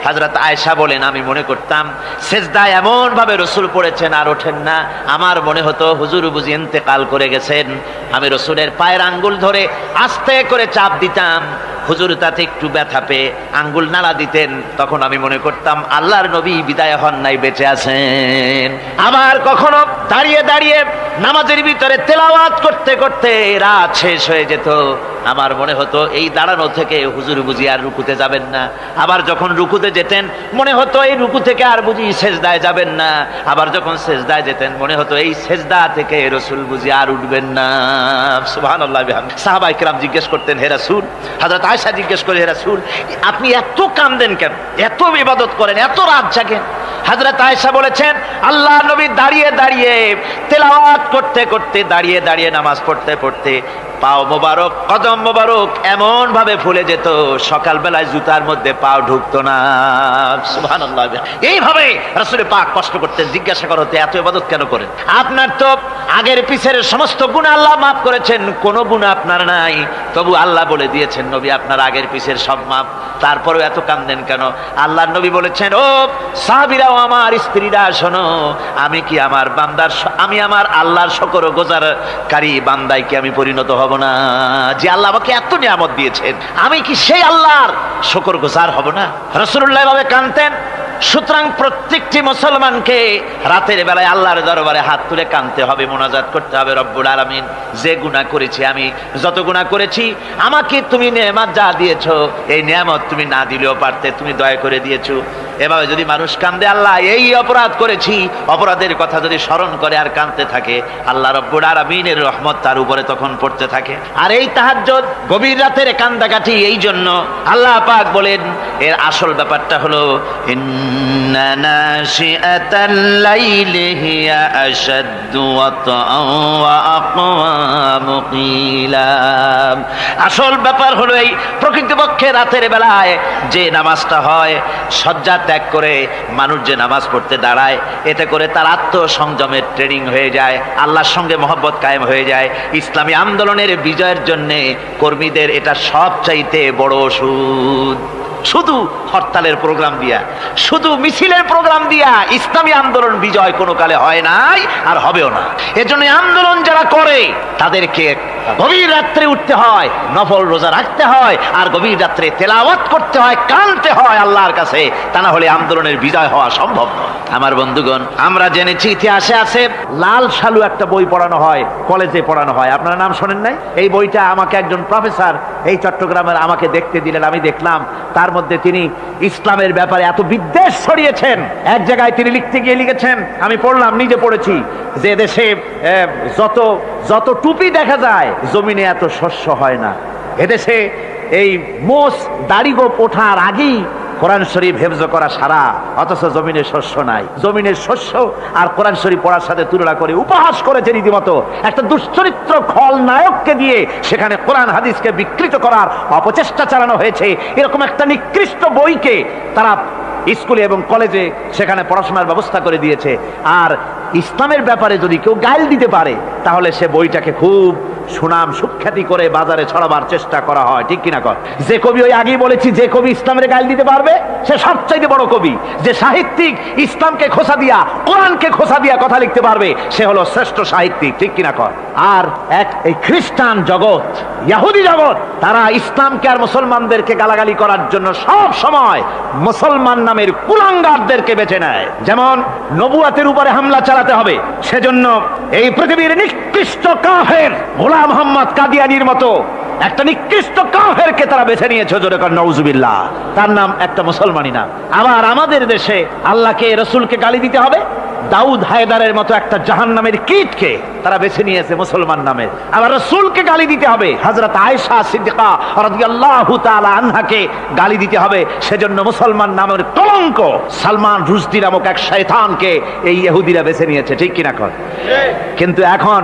[SPEAKER 1] হযরত আয়েশা বলেন, আমি মনে করতাম সেজদায় এমন ভাবে রাসূল পড়েছেন আর ওঠেন না, আমার মনে হতো হুজুর বুঝি ইন্তেকাল করে গেছেন। আমি রাসূলের পায়ের আঙ্গুল ধরে আস্তে করে চাপ দিতাম, হুজুর তাতে একটু ব্যথা পেয়ে আঙ্গুল নাড়া দিতেন, তখন আমি মনে করতাম আল্লাহর নবী বিদায় হন নাই, বেঁচে আছেন। আবার কখনো দাঁড়িয়ে দাঁড়িয়ে নামাজের ভিতরে তেলাওয়াত করতে করতে রাত শেষ হয়ে যেত, আমার মনে হতো এই দাঁড়ানো থেকে হুজুর বুঝি আর রুকুতে যাবেন না। আবার যখন রুকুতে যেতেন মনে হতো এই রুকু থেকে আর বুঝি সেজদায় যাবেন না। আবার যখন সেজদায় যেতেন মনে হতো এই সেজদা থেকে রাসূল বুঝি আর উঠবেন না। সুবহানাল্লাহ। সাহাবায়ে কেরাম জিজ্ঞেস করতেন, হে রাসূল, হযরত আয়েশা জিজ্ঞেস করে, হে রাসূল, আপনি এত কাঁদেন কেন, এত ইবাদত করেন, এত রাত জাগেন? হযরত আয়েশা বলেছেন, আল্লাহ নবী দাঁড়িয়ে দাঁড়িয়ে তেলাওয়াত করতে করতে, দাঁড়িয়ে দাঁড়িয়ে নামাজ পড়তে পড়তে পাও মোবারক, কদম মোবারক এমন ভাবে ফুলে যেত, সকালবেলায় জুতার মধ্যে পাও ঢুকতো না। সুবহানাল্লাহ। এইভাবে রাসূল পাক কষ্ট করতেন। জিজ্ঞাসা করো, এত ইবাদত কেন করেন? আপনার তো আগের পিছের সমস্ত গুনাহ আল্লাহ মাফ করেছেন, কোনো গুনাহ আপনার নাই, তবু আল্লাহ বলে দিয়েছেন নবী আপনার আগের পিছের সব মাফ, তারপরেও এত কাঁদেন কেন? আল্লাহর নবী বলেছেন, ও সাহাবীরাও, আমার স্ত্রীরা শোনো, আমি কি আমার বান্দার, আমি আমার আল্লাহর শুকর গুজারকারী বান্দায় কি আমি পরিণত হব না? যে আল্লাহ আমাকে এত নিয়ামত দিয়েছেন, আমি কি সেই আল্লাহর শুকর গুজার হব না? রাসূলুল্লাহ এভাবে কাঁদতেন। সুতরাং প্রত্যেকটি মুসলমানকে রাতের বেলায় আল্লাহর দরবারে হাত তুলে কাঁদতে হবে, মোনাজাত করতে হবে, রব্বুল আলামিন যে গুনাহ করেছি, আমি যত গুনাহ করেছি, আমাকে তুমি নেয়ামত যা দিয়েছো, এই নেয়ামত তুমি না দিলেও পারতে, তুমি দয়া করে দিয়েছো। এভাবে যদি মানুষ কাঁদে, আল্লাহ এই অপরাধ করেছি, অপরাধের কথা যদি স্মরণ করে আর কাঁদতে থাকে, আল্লাহ রব্বুল আলামিনের রহমত তার উপরে তখন পড়তে থাকে। আর এই তাহাজ্জুদ, গভীর রাতের কান্দাকাটি, এই জন্য আল্লাহ পাক বলেন, এর আসল ব্যাপারটা হলো ইন্না নাশিআতাল লাইলি হিয়া আশাদ্দু ওয়াতআন ওয়া আকওয়ামু কিলা। আসল ব্যাপার হলো এই প্রকৃতপক্ষে রাতের বেলায় যে নামাজটা হয়, শয্যা ত্যাগ করে মানুষ যে নামাজ পড়তে দাঁড়ায়, এতে করে তার আত্মসংযমের ট্রেনিং হয়ে যায়, আল্লাহর সঙ্গে মহব্বত কায়েম হয়ে যায়। ইসলামী আন্দোলনের বিজয়ের জন্য কর্মীদের এটা সবচাইতে বড় ওষুধ। শুধু হরতালের প্রোগ্রাম দিয়া, শুধু মিছিলের প্রোগ্রাম দিয়া ইসলামী আন্দোলন বিজয় কোনো কালে হয় নাই আর হবেও না। এজন্য আন্দোলন যারা করে তাদেরকে গভীর রাত্রে উঠতে হয়, নফল রোজা রাখতে হয়, আর গভীর রাত্রে তেলাওয়াত করতে হয়, কাঁদতে হয় আল্লাহর কাছে, তা না হলে আন্দোলনের বিজয় হওয়া সম্ভব নয়। আমার বন্ধুগণ, আমরা জেনেছি ইতিহাসে আছে লাল সালু একটা বই পড়ানো হয়, কলেজে পড়ানো হয়, আপনারা নাম শোনেন নাই? এই বইটা আমাকে একজন প্রফেসর এই চট্টগ্রামের আমাকে দেখতে দিলেন, আমি দেখলাম তার মধ্যে তিনি ইসলামের ব্যাপারে এত বিদ্বেষ ছড়িয়েছেন। এক জায়গায় তিনি লিখতে গিয়ে লিখেছেন, আমি পড়লাম, নিজে পড়েছি, যে দেশে যত যত টুপি দেখা যায় জমিনে এত শস্য হয় না। এদেশে এই মোষ দাড়ি গোপ ওঠার আগেই কোরআন শরীফ হেফজ করা সারা, অথচ জমিনের শস্য নাই। জমিনের শস্য আর কোরআন শরীফ পড়ার সাথে তুলনা করে উপহাস করেছে রীতিমতো। একটা দুশ্চরিত্র খলনায়ককে দিয়ে সেখানে কোরআন হাদিসকে বিকৃত করার অপচেষ্টা চালানো হয়েছে। এরকম একটা নিকৃষ্ট বইকে তারা স্কুলে এবং কলেজে সেখানে পড়াশোনার ব্যবস্থা করে দিয়েছে। আর ইসলামের ব্যাপারে যদি কেউ গাইল দিতে পারে তাহলে সে বইটাকে খুব সুনাম সুখ্যাতি করে বাজারে ছড়াবার চেষ্টা করা হয়, ঠিক কিনা কর? যে কবি, ওই আগেই বলেছি, যে কবি ইসলামের গাইল দিতে পারবে সে সবচাইতে বড় কবি। যে সাহিত্যিক ইসলামকে খোসা দিয়া, কোরআনকে খোসা দিয়া কথা লিখতে পারবে সে হলো শ্রেষ্ঠ সাহিত্যিক, ঠিক কিনা কর? আর এই খ্রিস্টান জগৎ, ইহুদি জগৎ, তারা ইসলামকে আর মুসলমানদেরকে গালাগালি করার জন্য সব সময় মুসলমান নামের কুলাঙ্গারদেরকে বেছে নেয়। যেমন নবুয়াতের উপরে হামলা চালাতে হবে, সেজন্য এই পৃথিবীর নিকৃষ্ট কাফের গোলাম মোহাম্মদ কাদিয়ানির মতো একটা নিকৃষ্ট কাফেরকে তারা বেছে নিয়েছে, জোরে কর নাউজুবিল্লাহ। তার নাম একটা মুসলমানই না। আবার আমাদের দেশে আল্লাহকে, রসুলকে গালি দিতে হবে, দাউদ হায়দারের মতো একটা জাহান্নামের কীটকে তারা বেছে নিয়েছে মুসলমান নামে। আবার রসুলকে গালি দিতে হবে, হযরত আয়েশা সিদ্দিকা রাদিয়াল্লাহু তাআলা আনহাকে গালি দিতে হবে, সেজন্য মুসলমান নামের কলঙ্ক সালমান রুশদি নামক এক শয়তানকে এই ইহুদিরা বেছে নিয়েছে, ঠিক কিনা কর? কিন্তু এখন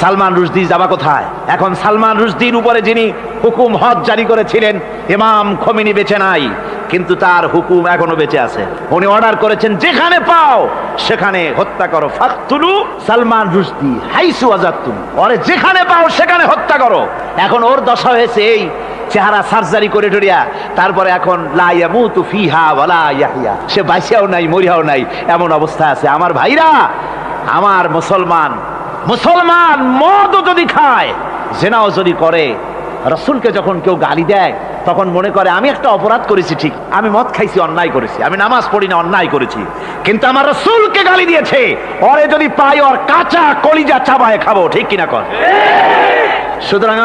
[SPEAKER 1] সালমান রুশদি যাবা কোথায়? এখন সালমান রুশদির উপরে যিনি হুকুম হজ জারি করেছিলেন ইমাম খোমেনি বেঁচে নাই, কিন্তু তার হুকুম এখনো বেঁচে আছে। উনি অর্ডার করেছেন, যেখানে পাও সেখানে হত্যা করো, ফাকতুলু সালমান রুশদি হাইসু ওয়াজাদতুম, ওরে যেখানে পাও সেখানে হত্যা করো। এখন ওর দশা হয়েছে এই, চেহারা সার্জারি করে টরিয়া, তারপরে এখন লা ইয়ামুতু ফিহা ওয়ালা ইয়াহইয়া, সে বাঁচিয়াও নাই মরিয়াও নাই, এমন অবস্থা আছে। আমার ভাইরা, আমার মুসলমান মদও যদি খায়, জেনাও যদি করে, রসুলকে যখন কেউ গালি দেয় তখন মনে করে আমি একটা অপরাধ করেছি, ঠিক, আমি মদ খাইছি, অন্যায় করেছি, আমি নামাজ পড়ি না, অন্যায় করেছি, কিন্তু আমার রসুলকে গালি দিয়েছে, ওরে যদি পাই ওর কাঁচা কলিজা চাবায় খাবো, ঠিক কিনা কর? সুতরাং